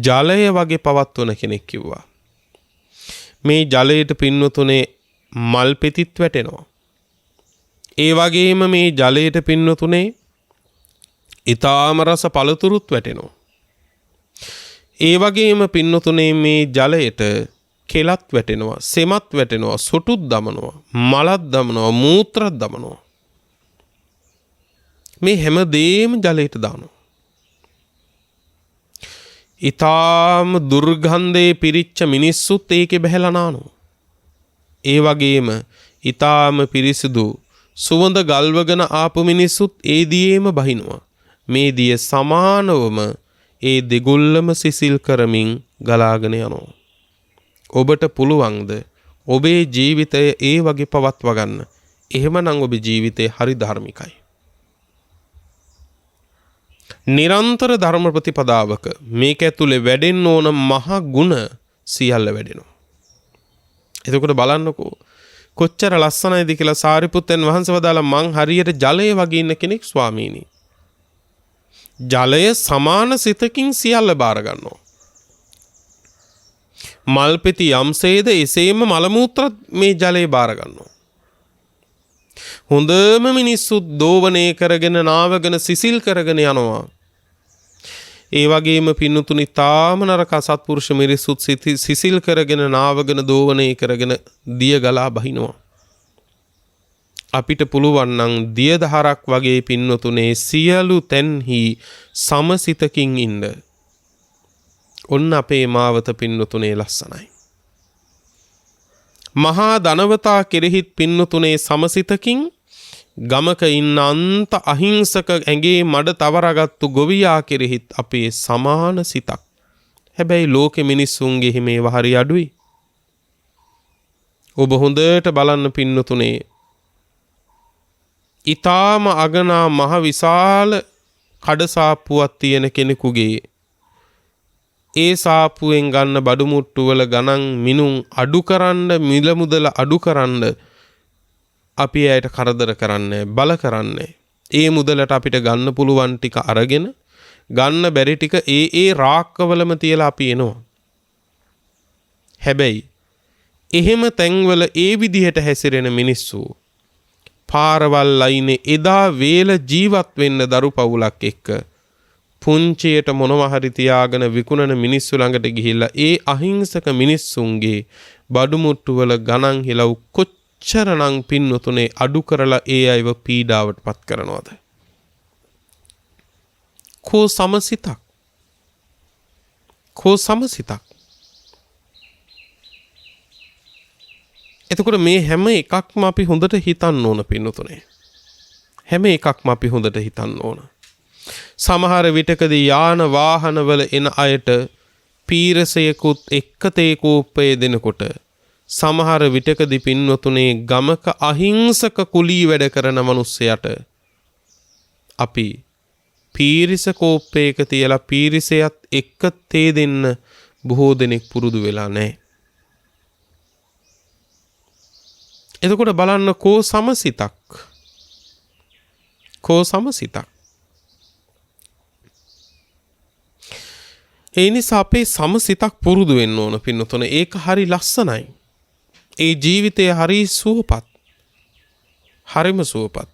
[SPEAKER 1] ජලය වගේ පවත්වන කෙනෙක් කිව්වා. මේ ජලයට පින්නතුනේ මල් පෙතිත් වැටෙනවා. ඒ වගේම මේ ජලයට පින්නතුනේ ඊටාම රස පළතුරුත් වැටෙනවා. ඒ වගේම පින්නතුනේ මේ ජලයට කෙලත් වැටෙනවා, සෙමත් වැටෙනවා, සොටුත් දමනවා, මලත් දමනවා, මූත්‍රත් දමනවා. මේ හැම දෙයක්ම ජලයට දානවා. ඊටාම දුර්ගන්ධයේ පිරිච්ච මිනිස්සුත් ඒකේ බහැලා නානවා. ඒ වගේම ඊටාම පිරිසිදු සුවඳ ගල්වගෙන ආපු මිනිස්සුත් ඒ දියේම බහිනවා. මේ දිය සමානවම ඒ දෙගොල්ලම සිසිල් කරමින් ගලාගෙන යනවා. ඔබට පුළුවන්ද ඔබේ ජීවිතය ඒ වගේ පවත්ව ගන්න? එහෙමනම් ඔබේ ජීවිතය හරි ධර්මිකයි. නිරන්තර ධර්ම ප්‍රතිපදාවක මේක ඇතුලේ වැඩෙන්න ඕන මහ ගුණ සියල්ල වැඩෙනවා. එතකොට බලන්නකෝ කොච්චර ලස්සනයිද කියලා සාරිපුත්තයන් වහන්සේ වදාලා මං හරියට ජලය වගේ ඉන්න කෙනෙක් ස්වාමීනි. ජලය සමාන සිතකින් සියල්ල බාර ගන්නවා. මල්පෙති යම්සේද එසේම මල මූත්‍රත් මේ ජලය බාර ගන්නවා. හොඳම මිනිස්සුත් දෝවණය කරගෙන නාවගෙන සිසිල් කරගෙන යනවා. ඒ වගේම පින්නතුනි තාම නරක සත්පුරුෂ මිනිස්සුත් සිසිල් කරගෙන නාවගෙන දෝවණය කරගෙන දිය ගලා බහිනවා. අපිට පුළුවන් නම් දිය දහරක් වගේ පින්නතුනේ සියලු තැන්හි සමසිතකින් ඉන්න. ඔන්න අපේ මාවත පින්නතුනේ ලස්සනයි. මහා ධනවතා කෙරෙහිත් පින්නතුනේ සමසිතකින් ගමක ඉන්න අන්ත අහිංසක ඇඟේ මඩ තවරගත්තු ගොවියා කෙරෙහිත් අපේ සමාන සිතක්. හැබැයි ලෝකෙ මිනිස්සුන්ගේ හිමේ වහරි අඩුයි. ඔබ හොඳට බලන්න පින්නතුනේ ඊටාම අගනා මහ විශාල කඩසාප්පුවක් තියෙන කෙනෙකුගේ ඒ සාප්පුවෙන් ගන්න බඩු මුට්ටු වල ගණන් මිනුම් අඩු කරන්න මිල මුදල අඩු කරන්න අපි ඇයට කරදර කරන්නේ බල කරන්නේ. ඒ මුදලට අපිට ගන්න පුළුවන් ටික අරගෙන ගන්න බැරි ටික ඒ රාක්කවලම තියලා අපි එනවා. හැබැයි එහෙම තැන්වල ඒ විදිහට හැසිරෙන මිනිස්සු පාරවල් ලයිනේ එදා වේල ජීවත් වෙන්න දරු පවුලක් එක්ක පුංචියට මොනවා හරි තියාගෙන විකුණන මිනිස්සු ළඟට ගිහිල්ලා ඒ අහිංසක මිනිස්සුන්ගේ බඩු මුට්ටු වල ගණන් හිලව් කොච්චරනම් පින්නතුනේ අඩු කරලා ඒ අයව පීඩාවට පත් කරනවද? කෝ සමසිතක්. එතකොට මේ හැම එකක්ම අපි හොඳට හිතන්න ඕන පින්නතුනේ. හැම එකක්ම අපි හොඳට හිතන්න ඕන. සමහර විටකදී යාන වාහනවල එන අයට පීරසයකුත් එක්ක තේ කෝප්පය දෙනකොට සමහර විටකදී පින්වතුනේ ගමක අහිංසක කුලී වැඩ කරන මිනිස්සයාට අපි පීරිස කෝප්පයක තියලා පීරිසයත් එක්ක තේ දෙන්න බොහෝ දෙනෙක් පුරුදු වෙලා නැහැ. එතකොට බලන්න කෝ සමසිතක්. කෝ සමසිතක්. ඒ නිසා අපේ සමසිතක් පුරුදු වෙන්න ඕන පින්නතුන. ඒක හරි ලස්සනයි. ඒ ජීවිතය හරි සුවපත්. හරිම සුවපත්.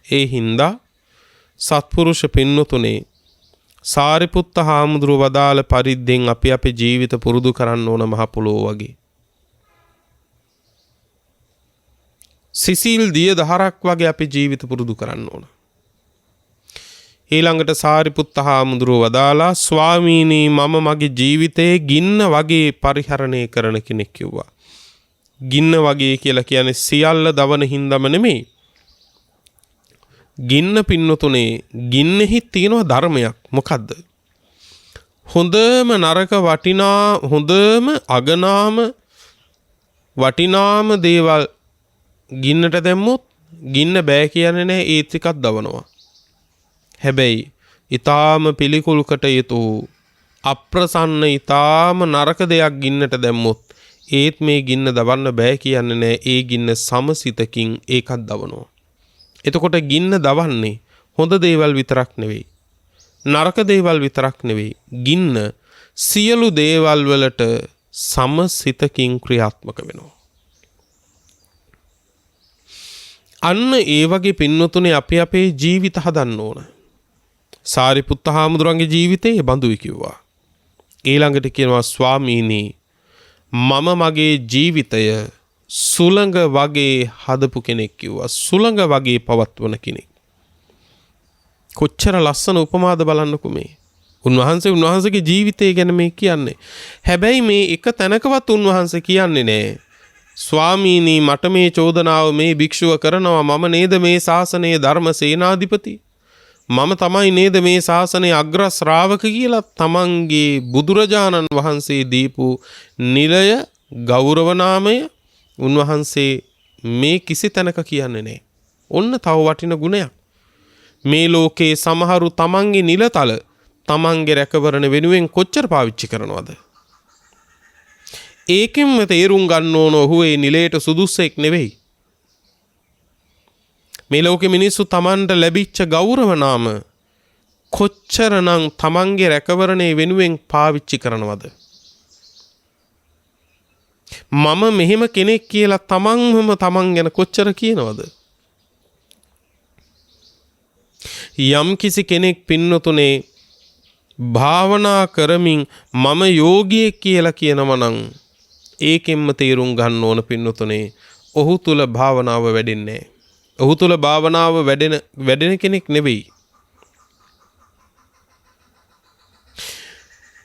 [SPEAKER 1] ඒ හින්දා සත්පුරුෂ පින්නතුනේ සාරිපුත්ත හාමුදුරුව වදාළ පරිද්දෙන් අපි අපේ ජීවිත පුරුදු කරන්න ඕන මහ පොළොව වගේ. සිසිල් දිය දහරක් වගේ අපේ ජීවිත පුරුදු කරන්න ඕන. ඊළඟට සාරිපුත්ත හාමුදුරුව වදාලා ස්වාමීනි මම මගේ ජීවිතයේ ගින්න වගේ පරිහරණය කරන කෙනෙක් කිව්වා. ගින්න වගේ කියලා කියන්නේ සියල්ල දවන හින්දම නෙමෙයි. ගින්න පින්නතුනේ ගින්නෙහි තියෙනවා ධර්මයක්. මොකද්ද? හොඳම නරක වටිනා හොඳම අගනාම වටිනාම දේවල් ගින්නට දැම්මොත් ගින්න බෑ කියන්නේ නැහැ. ඒත් ටිකක් දවනවා. හැබැයි ඊටාම පිළිකුල් කටයුතු අප්‍රසන්න ඊටාම නරක දෙයක් ගින්නට දැම්මොත් ඒත් මේ ගින්න දවන්න බෑ කියන්නේ නැහැ. ඒ ගින්න සමසිතකින් ඒකත් දවනවා. එතකොට ගින්න දවන්නේ හොඳ දේවල් විතරක් නෙවෙයි. නරක දේවල් විතරක් නෙවෙයි. ගින්න සියලු දේවල් වලට සමසිතකින් ක්‍රියාත්මක වෙනවා. අන්න ඒ වගේ පින්නතුනේ අපි අපේ ජීවිත හදන්න ඕන. සාරිපුත්ත හාමුදුරන්ගේ ජීවිතේ බඳුයි කිව්වා. ඊළඟට කියනවා ස්වාමීනි මම මගේ ජීවිතය සුළඟ වගේ හදපු කෙනෙක් කිව්වා. සුළඟ වගේ පවත්වන කෙනෙක්. කොච්චර ලස්සන උපමාද බලන්නකෝ මේ. උන්වහන්සේගේ ජීවිතය ගැන මේ කියන්නේ. හැබැයි මේ එක තැනකවත් උන්වහන්සේ කියන්නේ නැහැ. ස්වාමීනි මට මේ චෝදනාව මේ භික්ෂුව කරනවා. මම නේද මේ ශාසනයේ ධර්ම සේනාධිපති? මම තමයි නේද මේ ශාසනයේ අග්‍ර ශ්‍රාවක කියලා තමන්ගේ බුදුරජාණන් වහන්සේ දීපු නිලය ගෞරව නාමය උන්වහන්සේ මේ කිසි තැනක කියන්නේ නැහැ. ඔන්න තව වටින ගුණයක්. මේ ලෝකේ සමහරු තමන්ගේ නිලතල තමන්ගේ රැකවරණ වෙනුවෙන් කොච්චර පාවිච්චි කරනවද? ඒකෙන්ම තේරුම් ගන්න ඕන ඔහු ඒ නිලයට සුදුස්සෙක් නෙවෙයි. මේ ලෝකෙ මිනිස්සු තමන්ට ලැබිච්ච ගෞරව නාම කොච්චරනම් තමන්ගේ රැකවරණේ වෙනුවෙන් පාවිච්චි කරනවද? මම මෙහෙම කෙනෙක් කියලා තමන්ම තමන් ගැන කොච්චර කියනවද? යම් කිසි කෙනෙක් පින්නතුනේ භාවනා කරමින් මම යෝගියෙක් කියලා කියනවා නම් ඒකෙන්ම තේරුම් ගන්න ඕන පින්නතුනේ ඔහු තුල භාවනාව වැඩෙන්නේ නැහැ. ඔහු තුල භාවනාව වැඩෙන කෙනෙක් නෙවෙයි.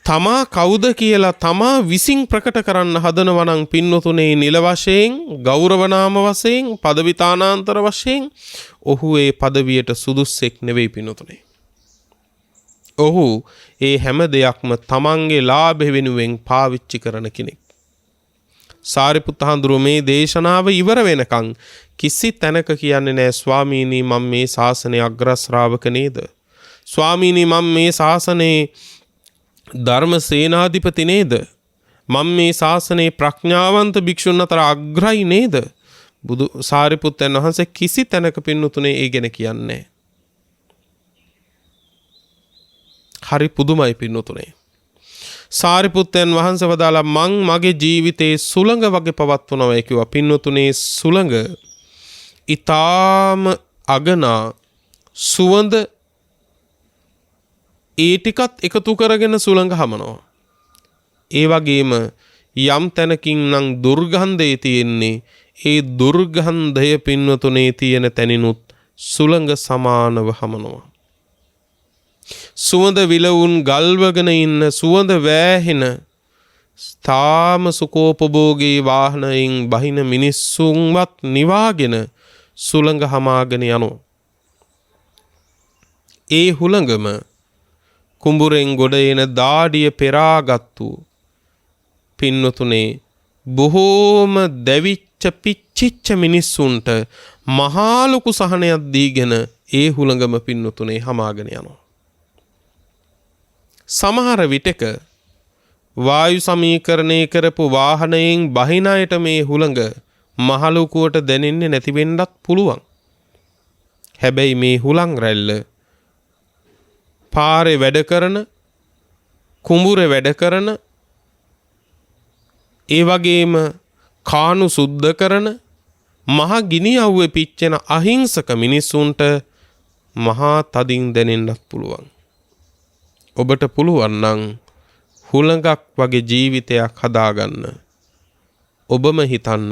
[SPEAKER 1] තමා කවුද කියලා තමා විසින් ප්‍රකට කරන්න හදනවා නම් පින්නතුනේ නිල වශයෙන්, ගෞරව නාම වශයෙන්, පදවිතානාන්තර වශයෙන් ඔහු ඒ පදවියට සුදුස්සෙක් නෙවෙයි පින්නතුනේ. ඔහු ඒ හැම දෙයක්ම තමන්ගේ ලාභෙ වෙනුවෙන් පාවිච්චි කරන කෙනෙක්. සාරිපුත්ත හාමුදුරුවෝ මේ දේශනාව ඉවර වෙනකන් කිසි තැනක කියන්නේ නැහැ ස්වාමීනි මම මේ ශාසනයේ අග්‍ර ශ්‍රාවක නේද? ස්වාමීනි මම මේ ශාසනයේ ධර්ම සේනාධිපති නේද? මම මේ ශාසනයේ ප්‍රඥාවන්ත භික්ෂුන් අතර අග්‍රයි නේද? බුදු සාරිපුත්තයන් වහන්සේ කිසි තැනක පින්නතුනේ ඒ ගැන කියන්නේ. හරි පුදුමයි පින්නතුනේ. සාරිපුත්තයන් වහන්සේ වදාලා මං මගේ ජීවිතේ සුළඟ වගේ පවත්වනවා කිව්වා. පින්නතුනේ සුළඟ ඊටාම අගනා සුවඳ ඒ ටිකත් එකතු කරගෙන සුළඟ හමනවා. ඒ වගේම යම් තැනකින් නම් දුර්ගන්ධය තියෙන්නේ ඒ දුර්ගන්ධය පින්නතුනේ තියෙන තැනිනුත් සුළඟ සමානව හමනවා. සුවඳ විලවුන් ගල්වගෙන ඉන්න සුවඳ වෑහෙන තාම සුකෝපභෝගී වාහනයෙන් බහින මිනිස්සුන්වත් නිවාගෙන සුළඟ හමාගෙන යනවා. ඒ හුළඟම කුඹුරෙන් ගොඩ එන දාඩිය පෙරාගත්තු පින්නතුනේ බොහෝම දැවිච්ච පිච්චිච්ච මිනිස්සුන්ට මහා ලොකු සහනයක් දීගෙන ඒ හුළඟම පින්නතුනේ හමාගෙන යනවා. සමහර විටක වායු සමීකරණය කරපු වාහනයෙන් බහින අයට මේ හුළඟ මහලුකුවට දැනෙන්නේ නැති වෙන්නත් පුළුවන්. හැබැයි මේ හුළං රැල්ල පාරේ වැඩ කරන, කුඹුරේ වැඩ කරන, ඒ වගේම කානු සුද්ධ කරන, මහ ගිනි අවුවේ පිච්චෙන අහිංසක මිනිසුන්ට මහා තදින් දැනෙන්නත් පුළුවන්. ඔබට පුළුවන් නම් හුළඟක් වගේ ජීවිතයක් හදාගන්න. ඔබම හිතන්න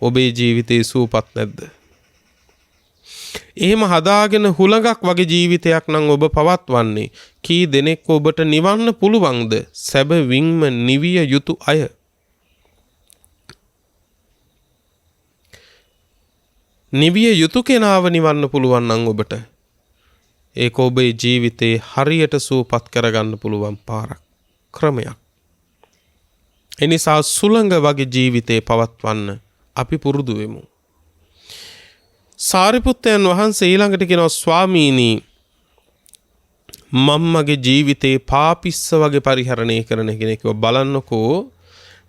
[SPEAKER 1] ඔබේ ජීවිතේ සූපත් නැද්ද? එහෙම හදාගෙන හුළඟක් වගේ ජීවිතයක් නම් ඔබ පවත්වන්නේ කී දෙනෙක් ඔබට නිවන්න පුළුවන්ද? සැබවින්ම නිවිය යුතු අය. නිවිය යුතු කෙනාව නිවන්න පුළුවන් නම් ඔබට ඒක ඔබේ ජීවිතේ හරියට සූපත් කරගන්න පුළුවන් පාරක්, ක්‍රමයක්. එනිසා සුළඟ වගේ ජීවිතේ පවත්වන්න අපි පුරුදු වෙමු. සාරිපුත්තයන් වහන්සේ ඊළඟට කියනවා ස්වාමීනි මම්මගේ ජීවිතේ පාපිස්ස වගේ පරිහරණය කරන කෙනෙක්ව බලන්නකෝ.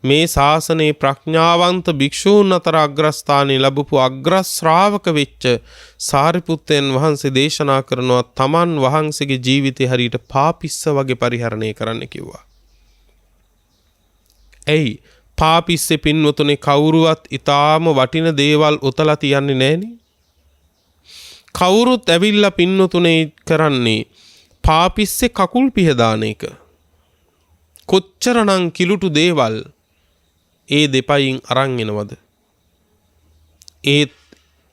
[SPEAKER 1] මේ ශාසනයේ ප්‍රඥාවන්ත භික්ෂූන් අතර අග්‍රස්ථානයේ ලැබපු අග්‍ර ශ්‍රාවක වෙච්ච සාරිපුත්තයන් වහන්සේ දේශනා කරනවා තමන් වහන්සේගේ ජීවිතේ හරියට පාපිස්ස වගේ පරිහරණය කරන්න කිව්වා. ඇයි පාපිස්සේ පින්වතුනේ කවුරුවත් ඊටාම වටින දේවල් උතලා තියන්නේ නැහෙනි. කවුරුත් ඇවිල්ලා පින්වතුනේ කරන්නේ පාපිස්සේ කකුල් පිහදාන එක. කොච්චරනම් කිලුටු දේවල් ඒ දෙපයින් අරන් එනවද? ඒත්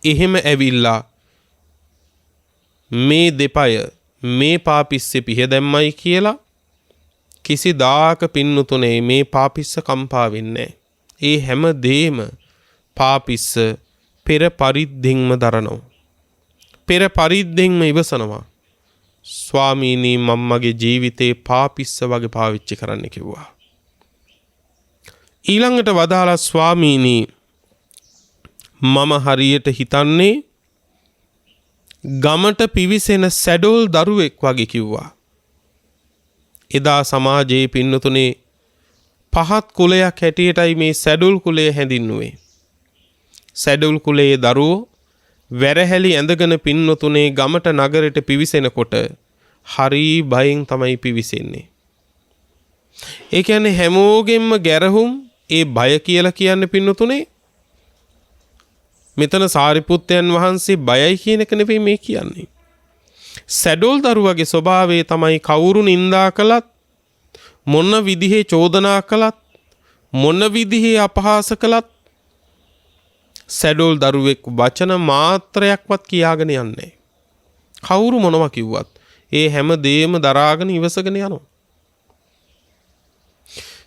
[SPEAKER 1] එහෙම ඇවිල්ලා මේ දෙපය මේ පාපිස්සේ පිහදැම්මයි කියලා කිසිදාක පින්නතුනේ මේ පාපිස්ස කම්පා වෙන්නේ නැහැ. ඒ හැම දෙෙම පාපිස්ස පෙර පරිද්දෙන්ම දරනවා. පෙර පරිද්දෙන්ම ඉවසනවා. ස්වාමීනි මම්මගේ ජීවිතේ පාපිස්ස වගේ පාවිච්චි කරන්න කිව්වා. ඊළඟට වදාලා ස්වාමීනි මම හරියට හිතන්නේ ගමට පිවිසෙන සැඩොල් දරුවෙක් වගේ කිව්වා. එදා සමාජයේ පින්නතුනේ පහත් කුලයක් හැටියටයි මේ සැඩොල් කුලය හැඳින්නුවේ. සැඩොල් කුලයේ දරුවෝ වැරහැලි ඇඳගෙන පින්නතුනේ ගමට නගරයට පිවිසෙනකොට හරි බයෙන් තමයි පිවිසෙන්නේ. ඒ කියන්නේ හැමෝගෙම ගැරහුම් ඒ බය කියලා කියන්නේ පින්නතුනේ මෙතන සාරිපුත්තයන් වහන්සේ බයයි කියන එක නෙවෙයි මේ කියන්නේ. සැඩොල් දරුවගේ ස්වභාවය තමයි කවුරු නින්දා කළත්, මොන විදිහේ චෝදනා කළත්, මොන විදිහේ අපහාස කළත් සැඩොල් දරුවෙක් වචන මාත්‍රයක්වත් කියාගෙන යන්නේ. කවුරු මොනවා කිව්වත් ඒ හැම දෙයක්ම දරාගෙන ඉවසගෙන යනවා.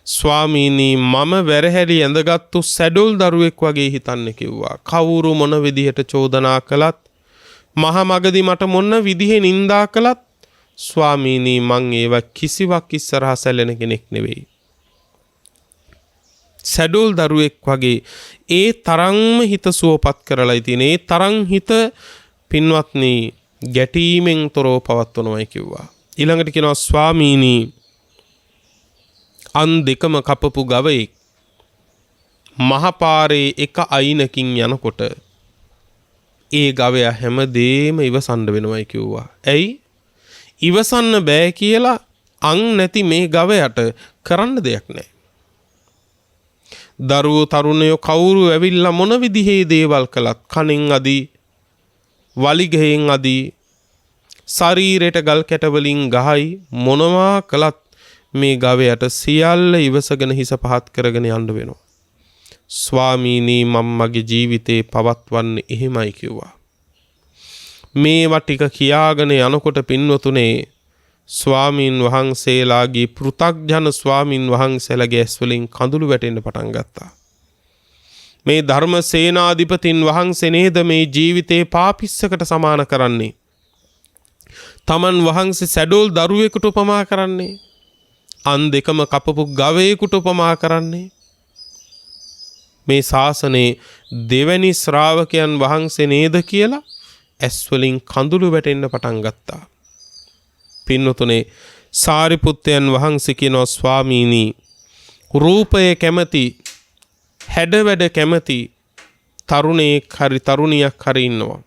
[SPEAKER 1] ස්වාමීනි මම වැරහැරි ඇඳගත්තු සැඩොල් දරුවෙක් වගේ හිතන්න කිව්වා. කවුරු මොන විදිහට චෝදනා කළත්, මහ මගදී මට මොන විදිහේ නින්දා කළත් ස්වාමීනි මං ඒව කිසිවක් ඉස්සරහා සැලෙන කෙනෙක් නෙවෙයි. සැඩොල් දරුවෙක් වගේ ඒ තරම්ම හිත සුවපත් කරලා තියෙන, ඒ තරම් හිත පින්වත්නි ගැටීමෙන් තොරව පවත්වනවායි කිව්වා. ඊළඟට කියනවා ස්වාමීනි අන් දෙකම කපපු ගවයෙක් මහපාරේ එක අයිනකින් යනකොට ඒ ගවයා හැමදේම ඉවසන්න වෙනවයි කිව්වා. ඇයි? ඉවසන්න බෑ කියලා අන් නැති මේ ගවයට කරන්න දෙයක් නැහැ. දරුවෝ තරුණයෝ කවුරු ඇවිල්ලා මොන විදිහේ දේවල් කළත්, කණෙන් අදී, වලිගයෙන් අදී, ශරීරයට ගල් කැට වලින් ගහයි, මොනවා කළත් මේ ගවයට සියල්ල ඉවසගෙන හිස පහත් කරගෙන යන්න වෙනවා. ස්වාමීනි මම මගේ ජීවිතේ පවත්වන්නේ එහෙමයි කිව්වා. මේවා ටික කියාගෙන යනකොට පින්වතුනේ ස්වාමින් වහන්සේලාගේ පෘථග්ජන ස්වාමින් වහන්සේලාගේ ඇස් වලින් කඳුළු වැටෙන්න පටන් ගත්තා. මේ ධර්ම සේනාධිපතින් වහන්සේ නේද මේ ජීවිතේ පාපිස්සකට සමාන කරන්නේ? තමන් වහන්සේ සැඩොල් දරුවෙකුට උපමා කරන්නේ? අන් දෙකම කපපු ගවයෙකුට උපමා කරන්නේ? මේ ශාසනයේ දෙවැනි ශ්‍රාවකයන් වහන්සේ නේද කියලා ඇස් වලින් කඳුළු වැටෙන්න පටන් ගත්තා. පින්නතුනේ සාරිපුත්තයන් වහන්සේ කියනවා ස්වාමීනි රූපය කැමති හැඩ වැඩ කැමති තරුණයෙක් හරි තරුණියක් හරි ඉන්නවා.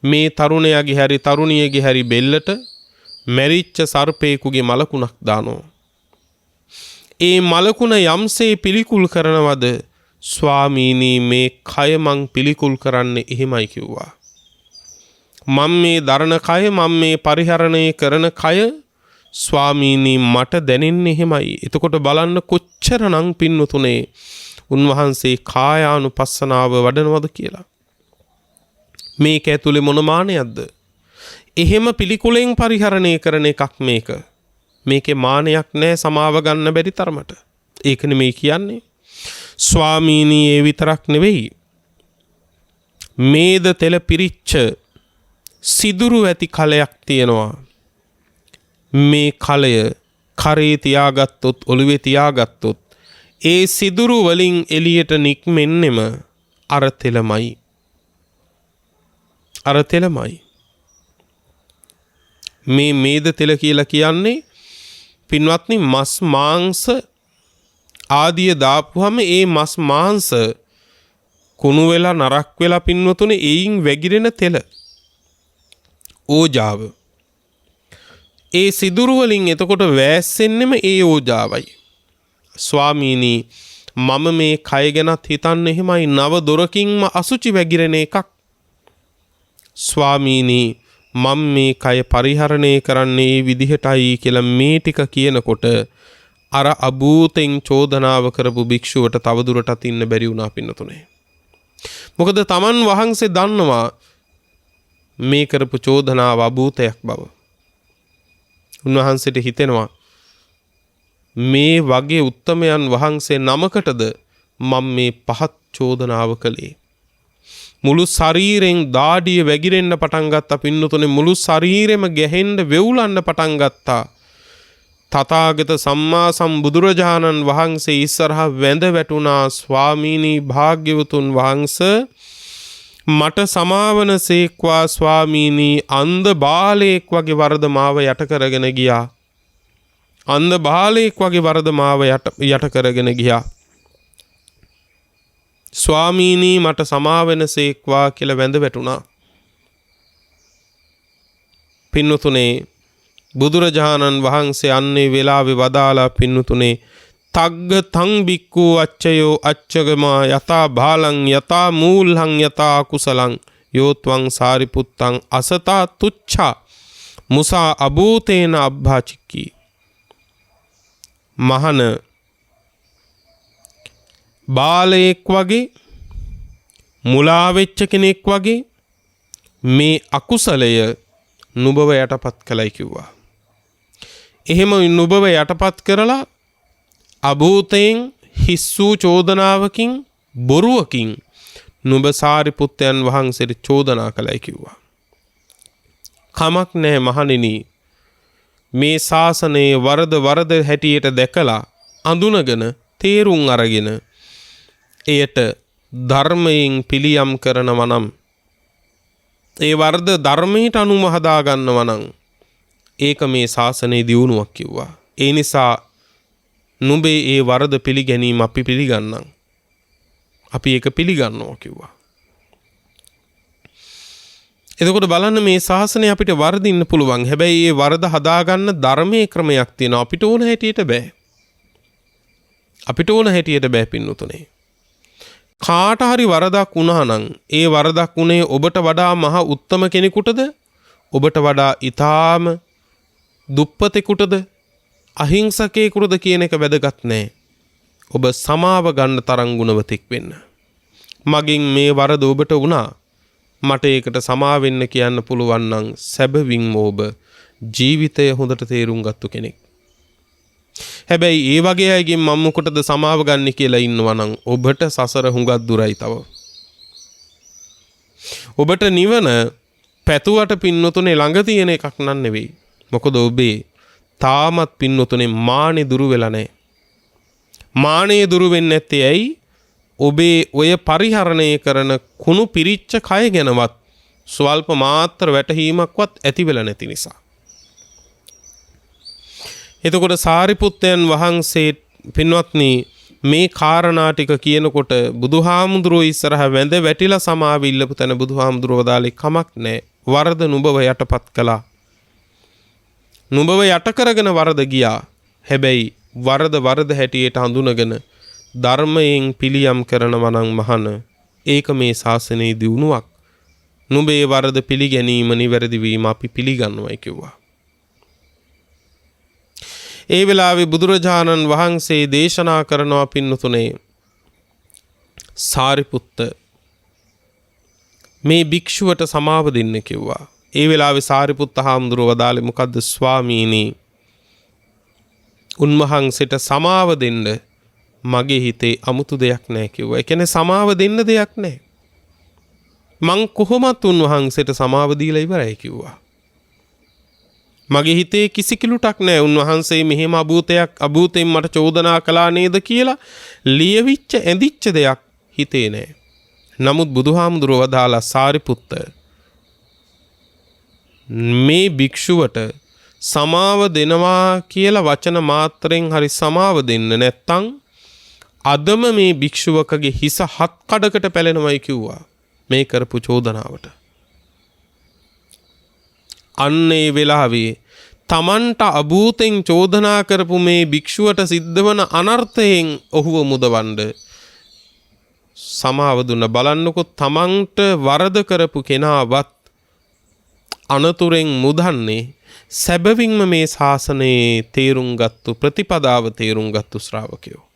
[SPEAKER 1] මේ තරුණයාගේ හරි තරුණියගේ හරි බෙල්ලට මැරිච්ච සර්පේකුගේ මලකුණක් දානවා. ඒ මලකුණ යම්සේ පිළිකුල් කරනවද ස්වාමීනි මේ කය මං පිළිකුල් කරන්නේ එහෙමයි කිව්වා. මම මේ දරණ කය මම මේ පරිහරණය කරන කය ස්වාමීනි මට දැනෙන්නේ එහෙමයි. එතකොට බලන්න කොච්චරනම් පින්නතුනේ උන්වහන්සේ කායානුපස්සනාව වඩනවද කියලා. මේක ඇතුලේ මොන මානයක්ද? එහෙම පිළිකුලෙන් පරිහරණය කරන එකක් මේක. මේකේ මානයක් නැහැ සමාව ගන්න බැරි තරමට. ඒක නෙමෙයි කියන්නේ. ස්වාමීනි ඒ විතරක් නෙවෙයි. මේද තෙල පිරිච්ච සිදුරු ඇති කලයක් තියෙනවා. මේ කලය කරේ තියාගත්තොත් ඔළුවේ තියාගත්තොත් ඒ සිදුරු වලින් එළියට නික්මෙන්නෙම අර තෙලමයි. අර තෙලමයි. මේ මේද තෙල කියලා කියන්නේ පින්වත්නි මස් මාංශ ආදිය දාපුවම ඒ මස් මාංශ කුණු වෙලා නරක් වෙලා පින්වතුනේ එයින් වැగిරෙන තෙල ඕජාව. ඒ සිදුරු වලින් එතකොට වැස්සෙන්නෙම ඒ ඕජාවයි. ස්වාමීනි මම මේ කය ගැනත් හිතන්නේ එහෙමයි නව දොරකින්ම අසුචි වැగిරෙන එකක්. ස්වාමීනි මම මේ කය පරිහරණය කරන්නේ මේ විදිහටයි කියලා මේ ටික කියනකොට අර අභූතෙන් චෝදනාව කරපු භික්ෂුවට තවදුරටත් ඉන්න බැරි වුණා පින්නතුනේ. මොකද තමන් වහන්සේ දන්නවා මේ කරපු චෝදනාව අභූතයක් බව. උන්වහන්සේට හිතෙනවා මේ වගේ උත්තමයන් වහන්සේ නමකටද මම මේ පහත් චෝදනාව කළේ. මුළු ශරීරෙන් දාඩිය වැగిරෙන්න පටන් ගත්තා පින්නතුනේ. මුළු ශරීරෙම ගැහෙන්න වෙවුලන්න පටන් ගත්තා. තථාගත සම්මා සම්බුදුරජාණන් වහන්සේ ඉස්සරහා වැඳ වැටුණා. ස්වාමීනි භාග්‍යවතුන් වහන්සේ මට සමාවන සේක්වා ස්වාමීනි අන්ධ බාලයෙක් වගේ වරද මාව යට කරගෙන ගියා. අන්ධ බාලයෙක් වගේ වරද මාව යට කරගෙන ගියා. ස්වාමීනි මට සමාවෙන සේක්වා කියලා වැඳ වැටුණා. පින්නතුනේ බුදුරජාණන් වහන්සේ අන්නේ වෙලාවේ වදාලා පින්නතුනේ තග්ග තං බික්කු අච්චයෝ අච්චගමා යතා බාලං යතා මූල්හං යතා කුසලං යෝත්වං සාරිපුත්තං අසතා තුච්ඡා මුසා අභූතේන අබ්භාචික්කි. මහන බාලයෙක් වගේ මුලා වෙච්ච කෙනෙක් වගේ මේ අකුසලය නුඹව යටපත් කළයි කිව්වා. එහෙම නුඹව යටපත් කරලා අභූතයෙන් හිස්සූ චෝදනාවකින් බොරුවකින් නුඹ සාරිපුත්තයන් වහන්සේට චෝදනා කළයි කිව්වා. කමක් නැහැ මහණෙනි. මේ ශාසනයේ වරද හැටියට දැකලා අඳුනගෙන තේරුම් අරගෙන එයට ධර්මයෙන් පිළියම් කරනවා නම් ඒ වරද ධර්මයට අනුව හදා ගන්නවා නම් ඒක මේ ශාසනයේ දියුණුවක් කිව්වා. ඒ නිසා නුඹේ ඒ වරද පිළිගැනීම අපි පිළිගන්නම්. අපි ඒක පිළිගන්නවා කිව්වා. එතකොට බලන්න මේ ශාසනය අපිට වරදින්න පුළුවන්. හැබැයි ඒ වරද හදාගන්න ධර්මයේ ක්‍රමයක් තියෙනවා. අපිට ඕන හැටියට බෑ. අපිට ඕන හැටියට බෑ පින්නතුනේ. කාට හරි වරදක් වුණා නම් ඒ වරදක් උනේ ඔබට වඩා මහ උත්තම කෙනෙකුටද? ඔබට වඩා ඊටාම දුප්පතෙකුටද? අහිංසකයෙකුටද කියන එක වැදගත් නෑ. ඔබ සමාව ගන්න තරම් ගුණවතෙක් වෙන්න. මගෙන් මේ වරද ඔබට වුණා. මට ඒකට සමා වෙන්න කියන්න පුළුවන් නම් සැබවින්ම ඔබ ජීවිතය හොඳට තේරුම් ගත්තු කෙනෙක්. හැබැයි ඒ වගේ අයගෙන් මම මොකටද සමාව ගන්න කියලා ඉන්නවා නම් ඔබට සසර හුඟක් දුරයි තව. ඔබට නිවන පැතුවට පින්නතුනේ ළඟ තියෙන එකක් නන් නෙවෙයි. මොකද ඔබේ තාමත් පින්නතුනේ මානෙ දුරු වෙලා නැහැ. මානෙ දුරු වෙන්නේ නැත්තේ ඇයි? ඔබේ ඔය පරිහරණය කරන කුණු පිරිච්ච කය ගැනවත් ස්වල්ප මාත්‍ර වැටහීමක්වත් ඇති වෙලා නැති නිසා. එතකොට සාරිපුත්තයන් වහන්සේ පින්වත්නි මේ කාරණා ටික කියනකොට බුදුහාමුදුරුවෝ ඉස්සරහ වැඳ වැටිලා සමාව ඉල්ලපු තැන බුදුහාමුදුරුවෝ දාලේ කමක් නැහැ. වරද නුඹව යටපත් කළා. නුඹව යට කරගෙන වරද ගියා. හැබැයි වරද හැටියට හඳුනගෙන ධර්මයෙන් පිළියම් කරනවා නම් මහන ඒක මේ ශාසනයේ දියුණුවක්. නුඹේ වරද පිළිගැනීම නිවැරදි වීම අපි පිළිගන්නවයි කිව්වා. ඒ වෙලාවේ බුදුරජාණන් වහන්සේ දේශනා කරනවා පින්නතුනේ සාරිපුත්ත මේ භික්ෂුවට සමාව දෙන්න කිව්වා. ඒ වෙලාවේ සාරිපුත්ත හාමුදුරුවෝ වදාළේ මොකද්ද ස්වාමීනි උන්වහන්සේට සමාව දෙන්න මගේ හිතේ 아무තු දෙයක් නැහැ කිව්වා. ඒ කියන්නේ සමාව දෙන්න දෙයක් නැහැ. මං කොහොමත් උන්වහන්සේට සමාව දීලා ඉවරයි කිව්වා. මගේ හිතේ කිසි කිලුටක් නැහැ. උන්වහන්සේ මෙහෙම අභූතයෙන් මට චෝදනා කළා නේද කියලා ලියවිච්ච ඇඳිච්ච දෙයක් හිතේ නැහැ. නමුත් බුදුහාමුදුරුවෝ වදාලා සාරිපුත්ත මේ භික්ෂුවට සමාව දෙනවා කියලා වචන මාත්‍රෙන් හරි සමාව දෙන්න නැත්තම් අදම මේ භික්ෂුවකගේ හිස හත් කඩකට පැලෙනවයි කිව්වා මේ කරපු චෝදනාවට. අන්න ඒ වෙලාවේ තමන්ට අභූතෙන් චෝදනා කරපු මේ භික්ෂුවට සිද්ධ වන අනර්ථයෙන් ඔහුව මුදවන්න සමාව දුන්න. බලන්නකො තමන්ට වරද කරපු කෙනාවත් අනතුරෙන් මුදන්නේ සැබවින්ම මේ ශාසනයේ තේරුම් ගත්තු ප්‍රතිපදාව තේරුම් ගත්තු ශ්‍රාවකයෝ.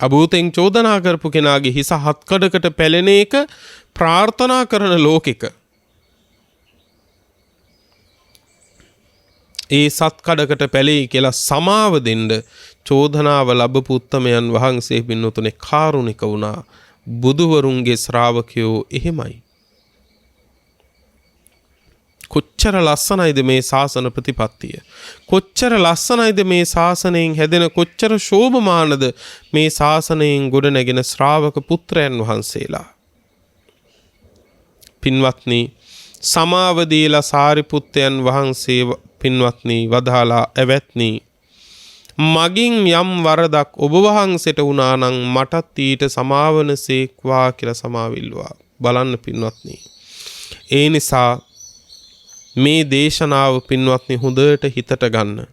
[SPEAKER 1] අභූතෙන් චෝදනා කරපු කෙනාගේ හිස හත්කඩකට පැලෙන එක ප්‍රාර්ථනා කරන ලෝකෙක ඒ සත්කඩකට පැලෙයි කියලා සමාව දෙන්න චෝදනාව ලැබපු උත්තමයන් වහන්සේ පින්නතුනේ කාරුණික වුණා. බුදුවරුන්ගේ ශ්‍රාවකයෝ එහෙමයි. කොච්චර ලස්සනයිද මේ ශාසන ප්‍රතිපත්තිය. කොච්චර ලස්සනයිද මේ ශාසනයෙන් හැදෙන කොච්චර ශෝභමානද මේ ශාසනයෙන් ගොඩ නැගෙන ශ්‍රාවක පුත්‍රයන් වහන්සේලා. පින්වත්නි සමාව දීලා සාරිපුත්තයන් වහන්සේ පින්වත්නි වදාලා ඇවැත්නි මගින් යම් වරදක් ඔබ වහන්සේට වුණා නම් මටත් ඊට සමාවනසේක්වා කියලා සමාවිල්වා. බලන්න පින්වත්නි. ඒ නිසා මේ දේශනාව පින්වත්නි හොඳට හිතට ගන්න.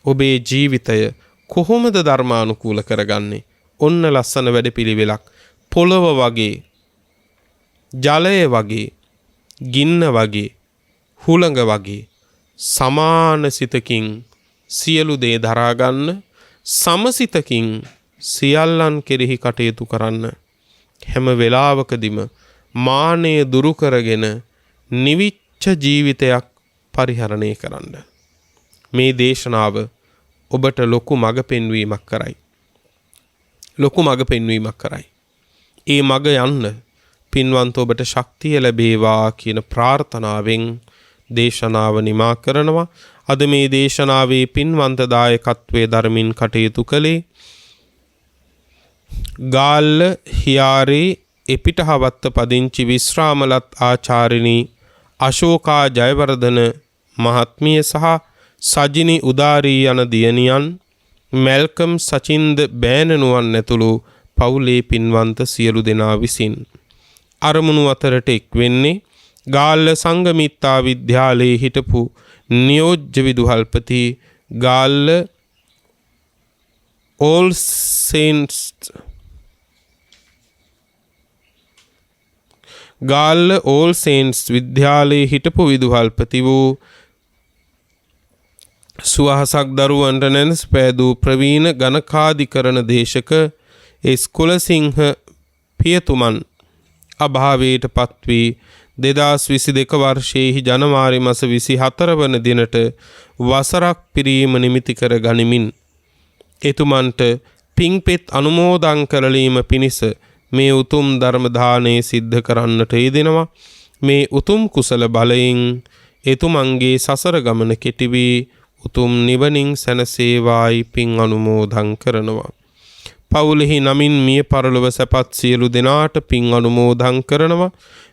[SPEAKER 1] ඔබේ ජීවිතය කොහොමද ධර්මානුකූල කරගන්නේ? ඔන්න ලස්සන වැඩපිළිවෙලක්. පොළව වගේ, ජලය වගේ, ගින්න වගේ, හුළඟ වගේ සමාන සිතකින් සියලු දේ දරා ගන්න, සමසිතකින් සියල්ලන් කෙරෙහි කටයුතු කරන්න. හැම වෙලාවකදීම මානය දුරු කරගෙන නිවිච්ච ජීවිතයක් පරිහරණය කරන්න. මේ දේශනාව ඔබට ලොකු මඟ පෙන්වීමක් කරයි. ලොකු මඟ පෙන්වීමක් කරයි. ඒ මඟ යන්න පින්වන්ත ඔබට ශක්තිය ලැබේවා කියන ප්‍රාර්ථනාවෙන් දේශනාව නිමා කරනවා. අද මේ දේශනාවේ පින්වන්ත දායකත්වයේ ධර්මින් කටයුතු කළේ ගාල්ල හියාරේ එපිටහවත්ත පදිංචි විශ්‍රාමලත් ආචාර්යනී අශෝකා ජයවර්ධන මහත්මිය සහ සජිනි උදාරී යන දියණියන්, මැල්කම් සචින්ද බෑනනුවන් ඇතුළු පවුලේ පින්වන්ත සියලු දෙනා විසින් අරමුණු අතරට එක් වෙන්නේ ගාල්ල සංගමිත්තා විද්‍යාලයේ හිටපු නියෝජ්‍ය විදුහල්පති ගාල්ල ඕල් සේන්ට්ස් විද්‍යාලයේ හිටපු විදුහල්පති වූ සුවහසක් දරුවන්ට නැනස් පෑදූ ප්‍රවීණ ගණකාධිකරණ දේශක එස් කුලසිංහ පියතුමන් අභාවයට පත්වී 2022 වර්ෂයේහි ජනවාරි මාස 24 වන දිනට වසරක් පිරීම නිමිති කර ගනිමින් එතුමන්ට පින්පෙත් අනුමෝදන් කරලීම පිණිස මේ උතුම් ධර්ම දානය සිද්ධ කරන්නට යෙදෙනවා. මේ උතුම් කුසල බලයෙන් එතුමන්ගේ සසර ගමන කෙටි වී උතුම් නිවනින් සැනසේවායි පින් අනුමෝදන් කරනවා. පවුලෙහි නමින් මිය පරලොව සැපත් සියලු දෙනාට පින් අනුමෝදන් කරනවා.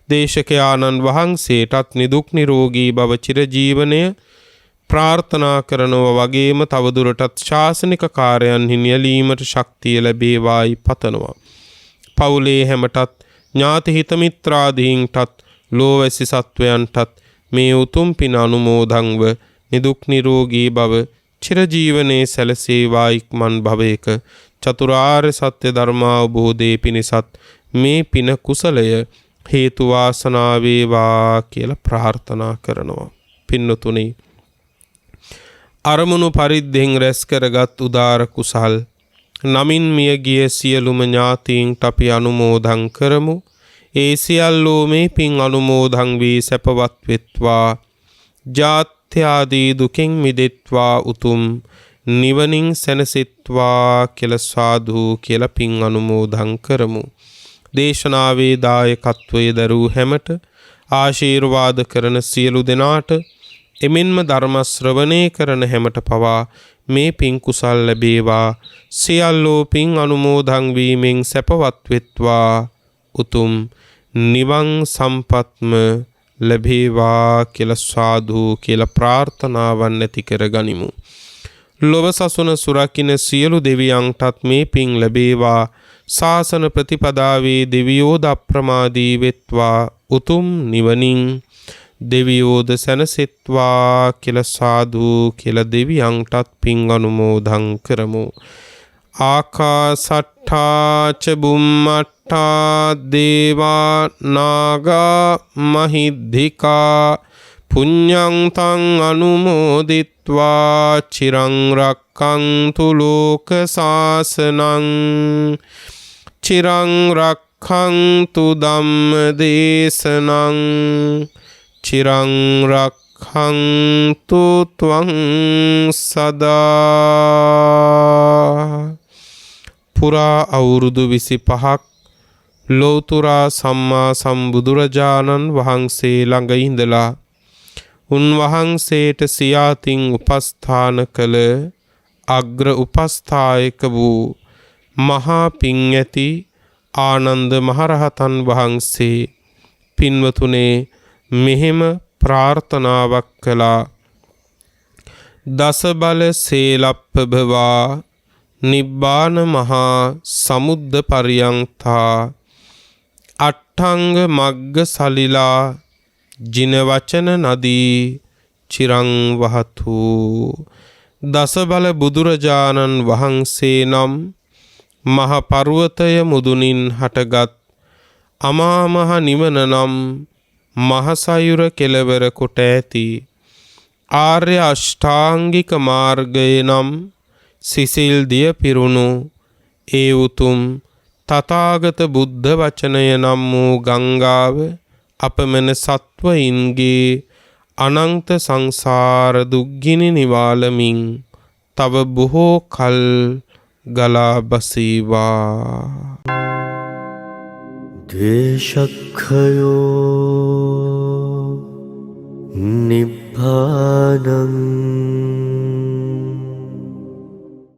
[SPEAKER 1] දේශකයාණන් වහන්සේටත් නිදුක් නිරෝගී භව චිරජීවනය ප්‍රාර්ථනා කරනවා වගේම තවදුරටත් ශාසනික කාර්යයන්හි නියැලීමට ශක්තිය ලැබේවායි පතනවා. පවුලේ හැමටත් ඥාති හිත මිත්‍රාදීන්ටත් ලෝවැසි සත්වයන්ටත් මේ උතුම් පින අනුමෝදන්ව නිදුක් නිරෝගී භව චිරජීවනයේ සැලසේවා ඉක්මන් භවයක චතුරාර්ය සත්‍ය ධර්මාවබෝධයේ පිණිසත් මේ පින කුසලය හේතු වාසනා වේවා කියලා ප්‍රාර්ථනා කරනවා. පින්නතුනි, අරමුණු පරිද්දෙන් රැස් කරගත් උදාර කුසල් නමින් මියගිය සියලුම ඥාතීන්ට අපි අනුමෝදන් කරමු. ඒ සියල්ලෝ මේ පින් අනුමෝදන් වී සැපවත් වෙත්වා, ජාත්‍යාදී දුකින් මිදෙත්වා, උතුම් නිවනින් සැනසෙත්වා කියලා සාදු කියලා පින් අනුමෝදන් කරමු. දේශනාවේ දායකත්වයේ දරූ හැමට, ආශිර්වාද කරන සියලු දෙනාට, එමෙන්ම ධර්ම ශ්‍රවණය කරන හැමට පවා මේ පින් කුසල් ලැබේවා. සියල්ලෝ පින් අනුමෝදන් වීමෙන් සැපවත් වෙත්වා, උතුම් නිවන් සම්පත්ම ලැබේවා කියලා සාදු කියලා ප්‍රාර්ථනාවන් ඇති කරගනිමු. ලොව සසුන සුරකින්න සියලු දෙවියන්ටත් මේ පින් ලැබේවා. ශාසන ප්‍රතිපදාවේ දෙවියෝද අප්‍රමාදී වෙත්වා, උතුම් නිවනින් දෙවියෝද සැනසෙත්වා කියලා සාදු කියලා දෙවියන්ටත් පින් අනුමෝදන් කරමු. ආකාසට්ඨා ච බුම්මට්ඨා දේවා නාග මහිද්దికා පුඤ්ඤං තං අනුමෝදිත්වා චිරං රක්ඛන්තු ලෝක සාසනං චිරං රක්ඛන්තු ධම්ම දේශනං චිරං රක්ඛන්තු ත්වං සදා. පුරා අවුරුදු 25ක් ලෝතුරා සම්මා සම්බුදුරජාණන් වහන්සේ ළඟ ඉඳලා උන්වහන්සේට සියාතින් උපස්ථාන කළ අග්‍ර උපස්ථායක වූ මහා පිං ඇති ආනන්ද මහරහතන් වහන්සේ පින්වතුනේ මෙහෙම ප්‍රාර්ථනාවක් කළා. දස බල සේලප්පභවා නිබ්බාන මහා සමුද්ද පරියංතා අට්ඨංග මග්ග සලිලා ජින වචන නදී චිරං වහතු. දස බල බුදුරජාණන් වහන්සේ නම් මහ පර්වතය මුදුනින් හටගත් අමා මහ නිවන නම් මහසයුර කෙළවර කොට ඇති ආර්ය අෂ්ටාංගික මාර්ගය නම් සිසිල් දිය පිරුණු ඒ උතුම් තථාගත බුද්ධ වචනය නම් වූ ගංගාව අපමණ සත්වයින්ගේ අනන්ත සංසාර දුක්ගිනි නිවාලමින් තව බොහෝ කල් ගලා බසීවා.
[SPEAKER 2] දේශක්ඛයෝ නිබ්බානං